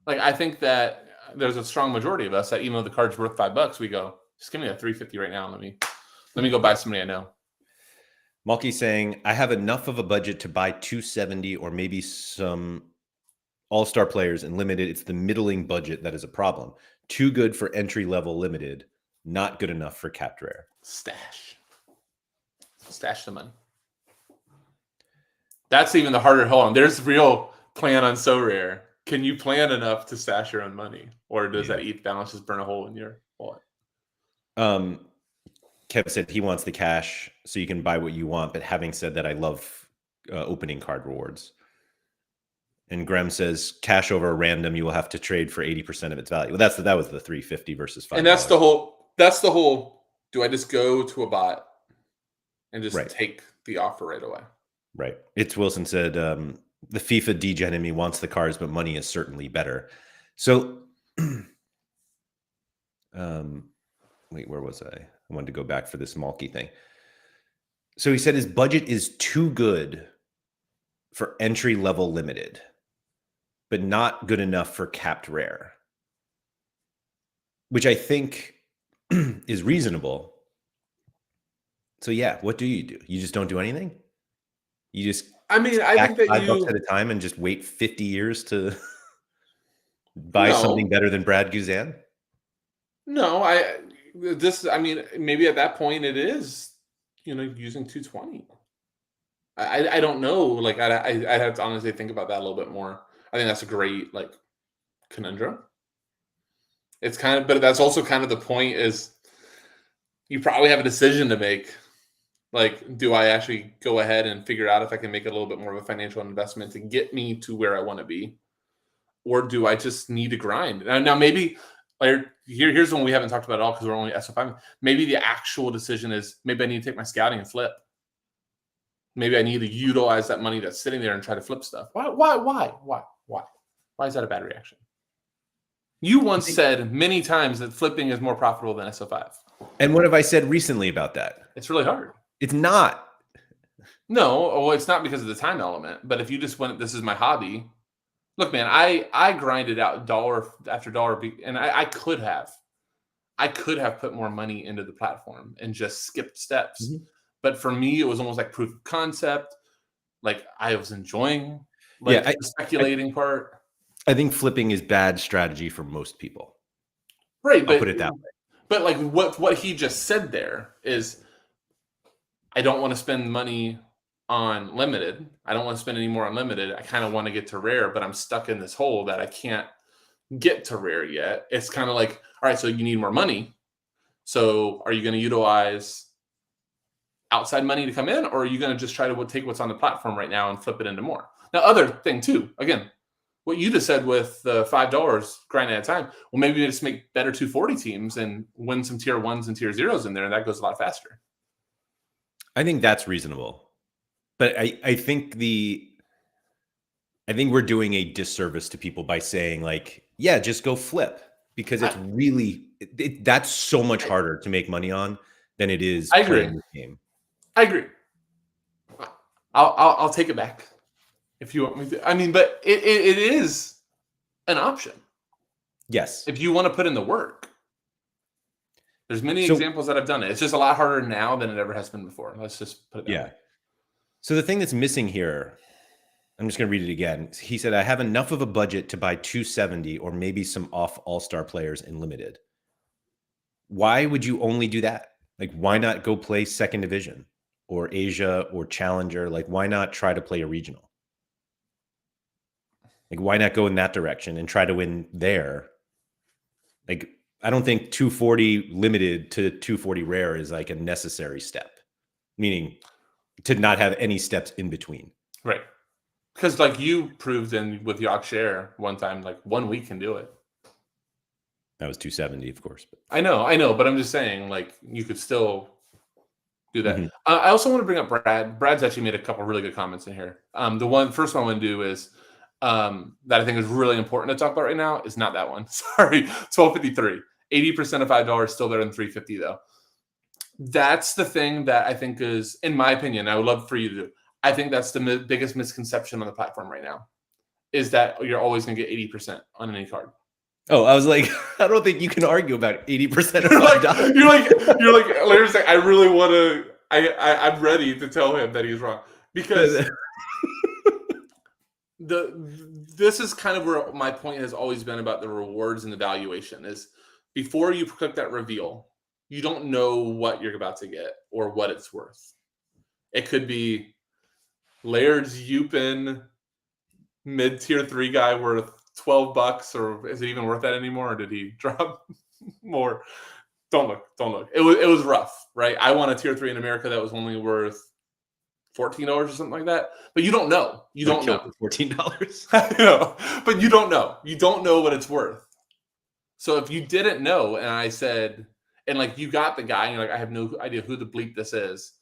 Speaker 2: Like, I think that there's a strong majority of us that even though the card's worth $5, we go, just give me a 350 right now. Let me go buy somebody I know.
Speaker 1: Malky saying, I have enough of a budget to buy 270 or maybe some all-star players and limited. It's the middling budget that is a problem. Too good for entry-level limited. Not good enough for capped rare.
Speaker 2: Stash the money. That's even the harder. Hold on. There's real plan on so rare. Can you plan enough to stash your own money? Or does that ETH balance just burn a hole in your wallet?
Speaker 1: Kev said he wants the cash so you can buy what you want. But having said that, I love opening card rewards. And Graham says cash over a random, you will have to trade for 80% of its value. Well, that was the 350 versus 5.
Speaker 2: And that's the whole, do I just go to a bot and just take the offer right away?
Speaker 1: Right. It's Wilson said, the FIFA degen in me wants the cards, but money is certainly better. So, wait, where was I? I wanted to go back for this Malky thing. So he said his budget is too good for entry level limited, but not good enough for capped rare, which I think is reasonable. So yeah, what do? You just don't do anything? You just,
Speaker 2: I think that
Speaker 1: $5 at a time and just wait 50 years to buy something better than Brad Guzan?
Speaker 2: No, maybe at that point it is, using 220. I don't know. Like, I'd have to honestly think about that a little bit more. I think that's a great, like, conundrum. It's but that's also kind of the point is you probably have a decision to make. Like, do I actually go ahead and figure out if I can make a little bit more of a financial investment to get me to where I want to be? Or do I just need to grind? Now maybe, here's one we haven't talked about at all because we're only SO5. Maybe the actual decision is maybe I need to take my scouting and flip. Maybe I need to utilize that money that's sitting there and try to flip stuff. Why is that a bad reaction? You once said many times that flipping is more profitable than SO5.
Speaker 1: And what have I said recently about that?
Speaker 2: It's really hard.
Speaker 1: It's not.
Speaker 2: No, well, it's not because of the time element. But if you just went, this is my hobby. Look, man, I grinded out dollar after dollar, and I could have put more money into the platform and just skipped steps. Mm-hmm. But for me, it was almost like proof of concept. Like, I was enjoying the speculating part.
Speaker 1: I think flipping is bad strategy for most people.
Speaker 2: Right.
Speaker 1: I'll put it that way.
Speaker 2: But like what he just said there is, I don't want to spend money on limited. I don't want to spend any more on limited. I kind of want to get to rare, but I'm stuck in this hole that I can't get to rare yet. It's kind of like, all right, so you need more money. So are you going to utilize outside money to come in, or are you going to just try to take what's on the platform right now and flip it into more? Now, other thing too, again, what you just said with the $5 grind at a time, well, maybe we just make better 240 teams and win some tier 1s and tier 0s in there, and that goes a lot faster.
Speaker 1: I think that's reasonable. But I think we're doing a disservice to people by saying like, yeah, just go flip, because it's really that's so much harder to make money on than it is playing the game.
Speaker 2: I agree. I'll take it back if you want me to. I mean, but it is an option.
Speaker 1: Yes.
Speaker 2: If you want to put in the work. There's many examples that I've done it. It's just a lot harder now than it ever has been before. Let's just put it that way.
Speaker 1: So the thing that's missing here, I'm just going to read it again. He said, I have enough of a budget to buy 270 or maybe some off all-star players in limited. Why would you only do that? Like, why not go play second division or Asia or Challenger? Like, why not try to play a regional? Like, why not go in that direction and try to win there? Like, I don't think 240 limited to 240 rare is like a necessary step, meaning to not have any steps in between.
Speaker 2: Right. Because like you proved with Yorkshire one time, like 1 week can do it.
Speaker 1: That was 270, of course. But.
Speaker 2: I know, but I'm just saying, like, you could still do that. Mm-hmm. I also want to bring up Brad. Brad's actually made a couple of really good comments in here. The first one I want to do is that I think is really important to talk about right now is not that one. Sorry, 1253. 80% of $5 still better than 350 though. That's the thing that I think is, in my opinion, I would love for you to do. I think that's the biggest misconception on the platform right now, is that you're always going to get 80% on any card.
Speaker 1: Oh, I was like, I don't think you can argue about 80% of $5.
Speaker 2: You're like, Larry's like, I really want to. I'm ready to tell him that he's wrong, because this is kind of where my point has always been about the rewards and the valuation is before you click that reveal, you don't know what you're about to get or what it's worth. It could be Laird's Yupin mid-tier 3 guy worth $12, or is it even worth that anymore? Or did he drop more? Don't look. It was rough, right? I won a tier 3 in America that was only worth $14 or something like that. But you don't know. You don't know.
Speaker 1: $14.
Speaker 2: I know, but you don't know. You don't know what it's worth. So if you didn't know, and I said, and like you got the guy, and you're like, I have no idea who the bleep this is,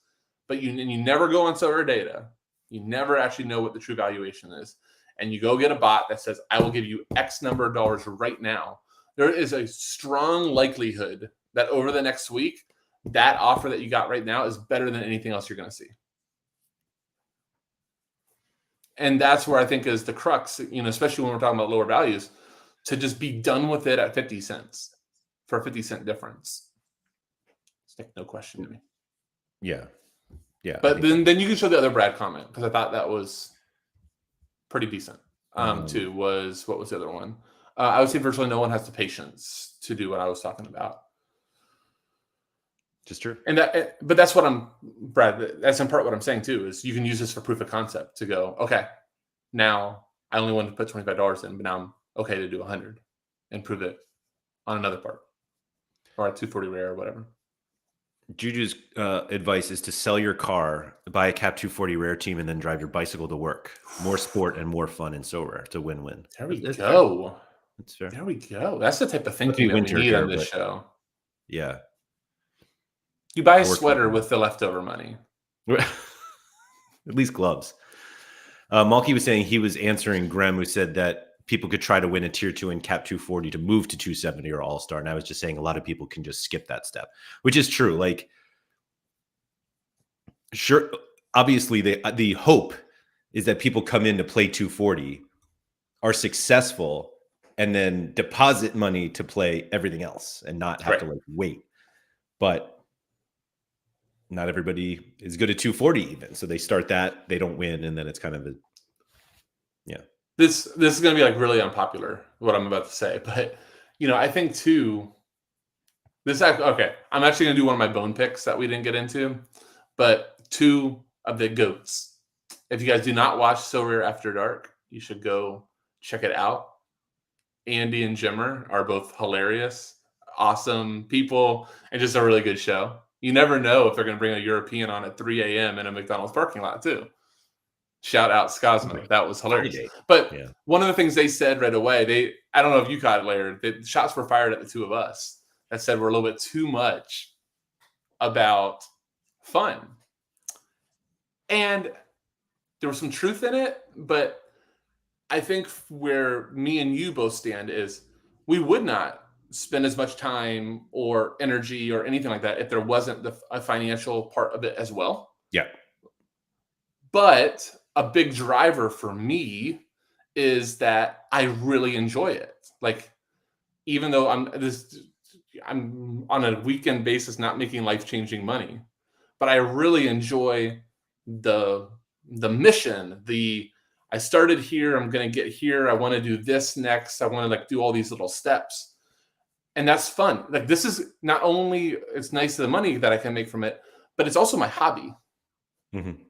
Speaker 2: but you never go on server data. You never actually know what the true valuation is. And you go get a bot that says, I will give you X number of dollars right now. There is a strong likelihood that over the next week, that offer that you got right now is better than anything else you're going to see. And that's where I think is the crux, especially when we're talking about lower values, to just be done with it at 50 cents for a 50-cent difference. It's like no question to me.
Speaker 1: Yeah. Yeah.
Speaker 2: But then you can show the other Brad comment, because I thought that was pretty decent. Too was, what was the other one? I would say virtually no one has the patience to do what I was talking about.
Speaker 1: Just true.
Speaker 2: And but that's what Brad, that's in part what I'm saying too, is you can use this for proof of concept to go, okay, now I only wanted to put $25 in, but now I'm okay to do 100 and prove it on another part or at 240 rare or whatever.
Speaker 1: Juju's advice is to sell your car, buy a Cap 240 rare team, and then drive your bicycle to work. More sport and more fun and so rare. It's a win-win.
Speaker 2: There we go.
Speaker 1: That's fair.
Speaker 2: There we go. That's the type of thinking that we need on this show.
Speaker 1: Yeah.
Speaker 2: You buy a sweater with the leftover money.
Speaker 1: At least gloves. Malky was saying he was answering Graham, who said that people could try to win a tier 2 in Cap 240 to move to 270 or all-star. And I was just saying a lot of people can just skip that step, which is true. Like, sure, obviously the hope is that people come in to play 240, are successful, and then deposit money to play everything else and not have to like wait. But not everybody is good at 240 even. So they start that, they don't win, and then it's kind of a, yeah.
Speaker 2: This is going to be like really unpopular, what I'm about to say. But, I think too, Okay. I'm actually gonna do one of my bone picks that we didn't get into, but two of the goats. If you guys do not watch So Rare After Dark, you should go check it out. Andy and Jimmer are both hilarious, awesome people, and just a really good show. You never know if they're going to bring a European on at 3 a.m. in a McDonald's parking lot, too. Shout out Scosmo. That was hilarious.
Speaker 1: Friday.
Speaker 2: But
Speaker 1: Yeah.
Speaker 2: one of the things they said right away, I don't know if you caught it later, the shots were fired at the two of us that said we're a little bit too much about fun. And there was some truth in it, but I think where me and you both stand is we would not spend as much time or energy or anything like that if there wasn't a financial part of it as well.
Speaker 1: Yeah.
Speaker 2: But a big driver for me is that I really enjoy it. Like, even though I'm on a weekend basis not making life-changing money, but I really enjoy the mission, I started here, I'm going to get here, I want to do this next, I want to like do all these little steps. And that's fun. Like, this is not only it's nice the money that I can make from it, but it's also my hobby.
Speaker 1: Mm-hmm.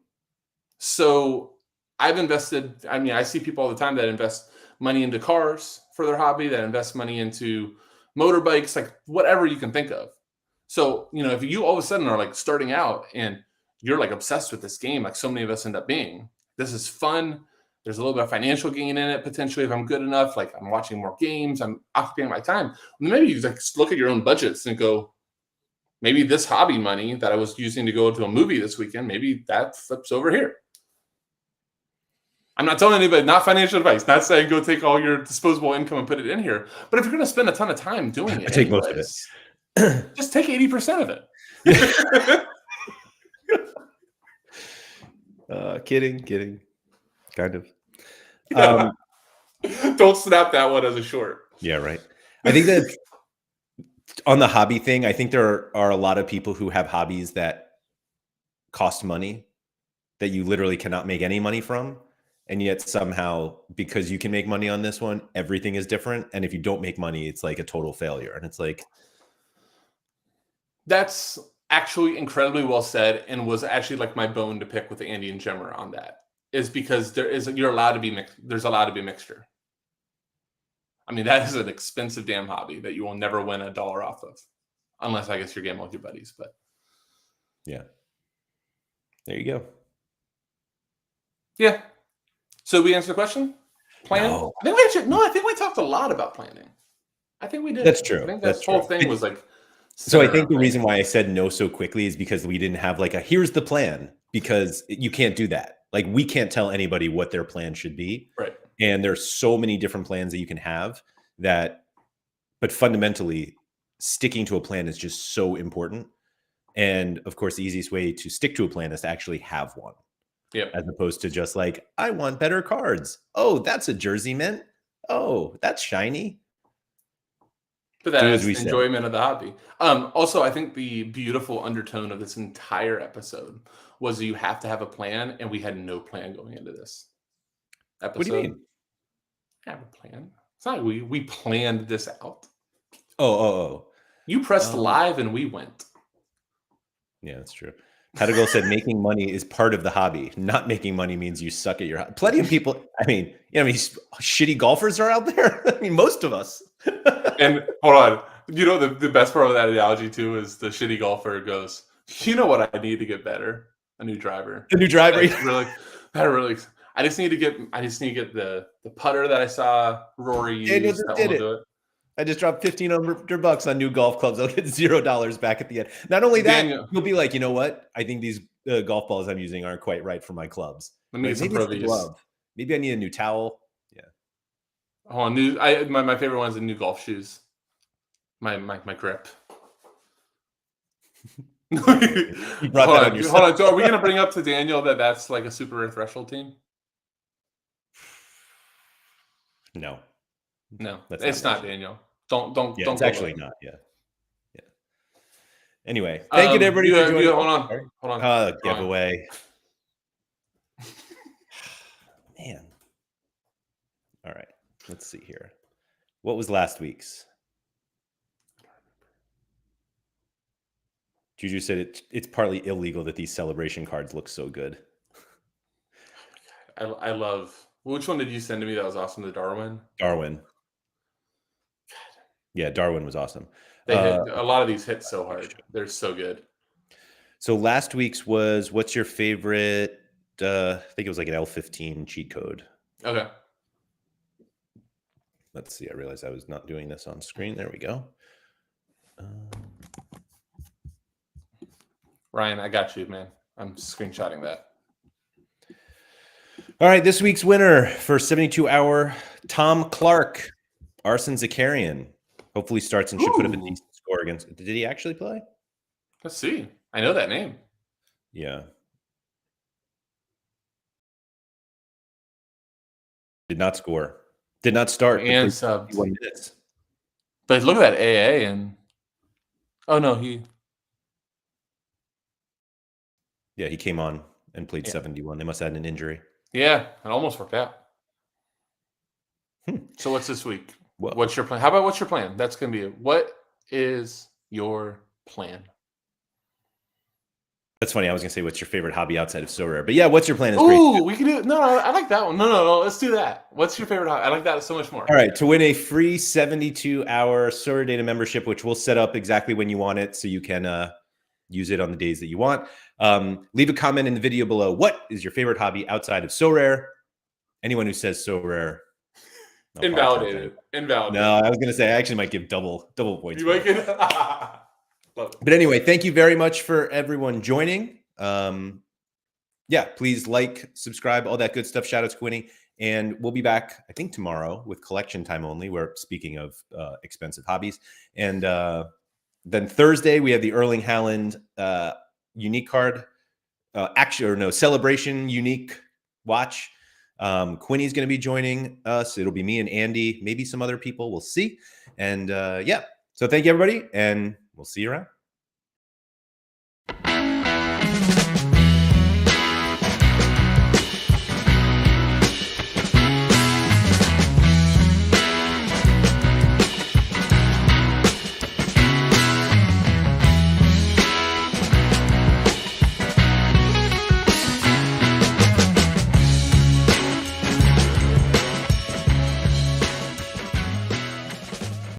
Speaker 2: So I've invested, I mean, I see people all the time that invest money into cars for their hobby, that invest money into motorbikes, like whatever you can think of. So, if you all of a sudden are like starting out and you're like obsessed with this game, like so many of us end up being, this is fun. There's a little bit of financial gain in it, potentially, if I'm good enough. Like, I'm watching more games, I'm occupying my time. Maybe you like look at your own budgets and go, maybe this hobby money that I was using to go to a movie this weekend, maybe that flips over here. I'm not telling anybody, not financial advice, not saying go take all your disposable income and put it in here. But if you're going to spend a ton of time doing it,
Speaker 1: I take most of
Speaker 2: it. Just take 80% of it.
Speaker 1: Kidding. Kind of.
Speaker 2: Don't snap that one as a short.
Speaker 1: Yeah, right. I think that on the hobby thing, I think there are a lot of people who have hobbies that cost money that you literally cannot make any money from. And yet somehow, because you can make money on this one, everything is different. And if you don't make money, it's like a total failure. And it's like,
Speaker 2: that's actually incredibly well said, and was actually like my bone to pick with Andy and Jimmer on that, is because you're allowed to be mixed. There's allowed to be mixture. I mean, that is an expensive damn hobby that you will never win $1 off of, unless I guess you're gaming with your buddies. But
Speaker 1: yeah, there you go.
Speaker 2: Yeah. So we answered the question. Plan.
Speaker 1: No.
Speaker 2: I think we talked a lot about planning. I think we did.
Speaker 1: That's true.
Speaker 2: I think that whole thing was like.
Speaker 1: So I think the reason why I said no so quickly is because we didn't have like here's the plan, because you can't do that. Like, we can't tell anybody what their plan should be.
Speaker 2: Right.
Speaker 1: And there's so many different plans that you can have but fundamentally sticking to a plan is just so important. And of course, the easiest way to stick to a plan is to actually have one.
Speaker 2: Yeah.
Speaker 1: As opposed to just like, I want better cards. Oh, that's a jersey mint. Oh, that's shiny.
Speaker 2: But that is enjoyment of the hobby. Also, I think the beautiful undertone of this entire episode was you have to have a plan, and we had no plan going into this episode.
Speaker 1: What do you mean?
Speaker 2: Have a plan. It's not like we planned this out.
Speaker 1: Oh.
Speaker 2: You pressed live and we went.
Speaker 1: Yeah, that's true. Patagonia said making money is part of the hobby. Not making money means you suck at your hobby. Plenty of people, I mean, shitty golfers are out there. I mean, most of us.
Speaker 2: And hold on. The best part of that analogy too is the shitty golfer goes, you know what I need to get better? A new driver.
Speaker 1: A new driver.
Speaker 2: I just need to get the putter that I saw Rory use.
Speaker 1: Daniel just did it. I just dropped $1,500 on new golf clubs. I'll get $0 back at the end. Not only that, you'll be like, you know what? I think these golf balls I'm using aren't quite right for my clubs.
Speaker 2: Let me get some Pro Vs.
Speaker 1: Maybe I need a new towel. Yeah.
Speaker 2: Oh, my favorite one is the new golf shoes. My grip.
Speaker 1: You brought that on yourself.
Speaker 2: Hold on. So are we going to bring up to Daniel that's like a super rare threshold team?
Speaker 1: No,
Speaker 2: it's not Daniel. Don't.
Speaker 1: It's actually not. Yeah. Anyway, thank you to everybody for joining.
Speaker 2: Hold on.
Speaker 1: Giveaway. Man. All right. Let's see here. What was last week's? Juju said it's partly illegal that these celebration cards look so good.
Speaker 2: I love. Which one did you send to me that was awesome? The Darwin?
Speaker 1: Darwin. Yeah, Darwin was awesome.
Speaker 2: They hit a lot of these hit so hard. They're so good.
Speaker 1: So last week's was what's your favorite? I think it was like an L15 cheat code.
Speaker 2: Okay.
Speaker 1: Let's see. I realized I was not doing this on screen. There we go.
Speaker 2: Ryan, I got you, man. I'm screenshotting that.
Speaker 1: All right, this week's winner for 72-hour, Tom Clark, Arson Zakarian. Hopefully starts and should put up a decent score against. Did he actually play?
Speaker 2: Let's see. I know that name.
Speaker 1: Yeah. Did not score. Did not start.
Speaker 2: And subbed.
Speaker 1: 1 minutes.
Speaker 2: But look at that AA and. Oh no,
Speaker 1: Yeah, he came on and played 71. They must have had an injury.
Speaker 2: Yeah, it almost worked out. So what's this week?
Speaker 1: Well,
Speaker 2: what's your plan? How about what's your plan? That's going to be it. What is your plan?
Speaker 1: That's funny. I was going to say, what's your favorite hobby outside of So Rare? But yeah, what's your plan is great.
Speaker 2: Ooh, we can do it. No, I like that one. No. Let's do that. What's your favorite hobby? I like that so much more.
Speaker 1: All right. To win a free 72-hour So Rare Data membership, which we'll set up exactly when you want it so you can use it on the days that you want. Leave a comment in the video below. What is your favorite hobby outside of So Rare? Anyone who says So Rare,
Speaker 2: Invalidated.
Speaker 1: No, I was going to say I actually might give double points.
Speaker 2: You might get.
Speaker 1: But anyway, thank you very much for everyone joining. Yeah, please like, subscribe, all that good stuff. Shout out to Quinny. And we'll be back, I think, tomorrow with collection time only. We're speaking of expensive hobbies. And then Thursday, we have the Erling Haaland unique card. Celebration unique watch. Quinny's going to be joining us. It'll be me and Andy, maybe some other people. We'll see. And yeah, so thank you, everybody. And we'll see you around.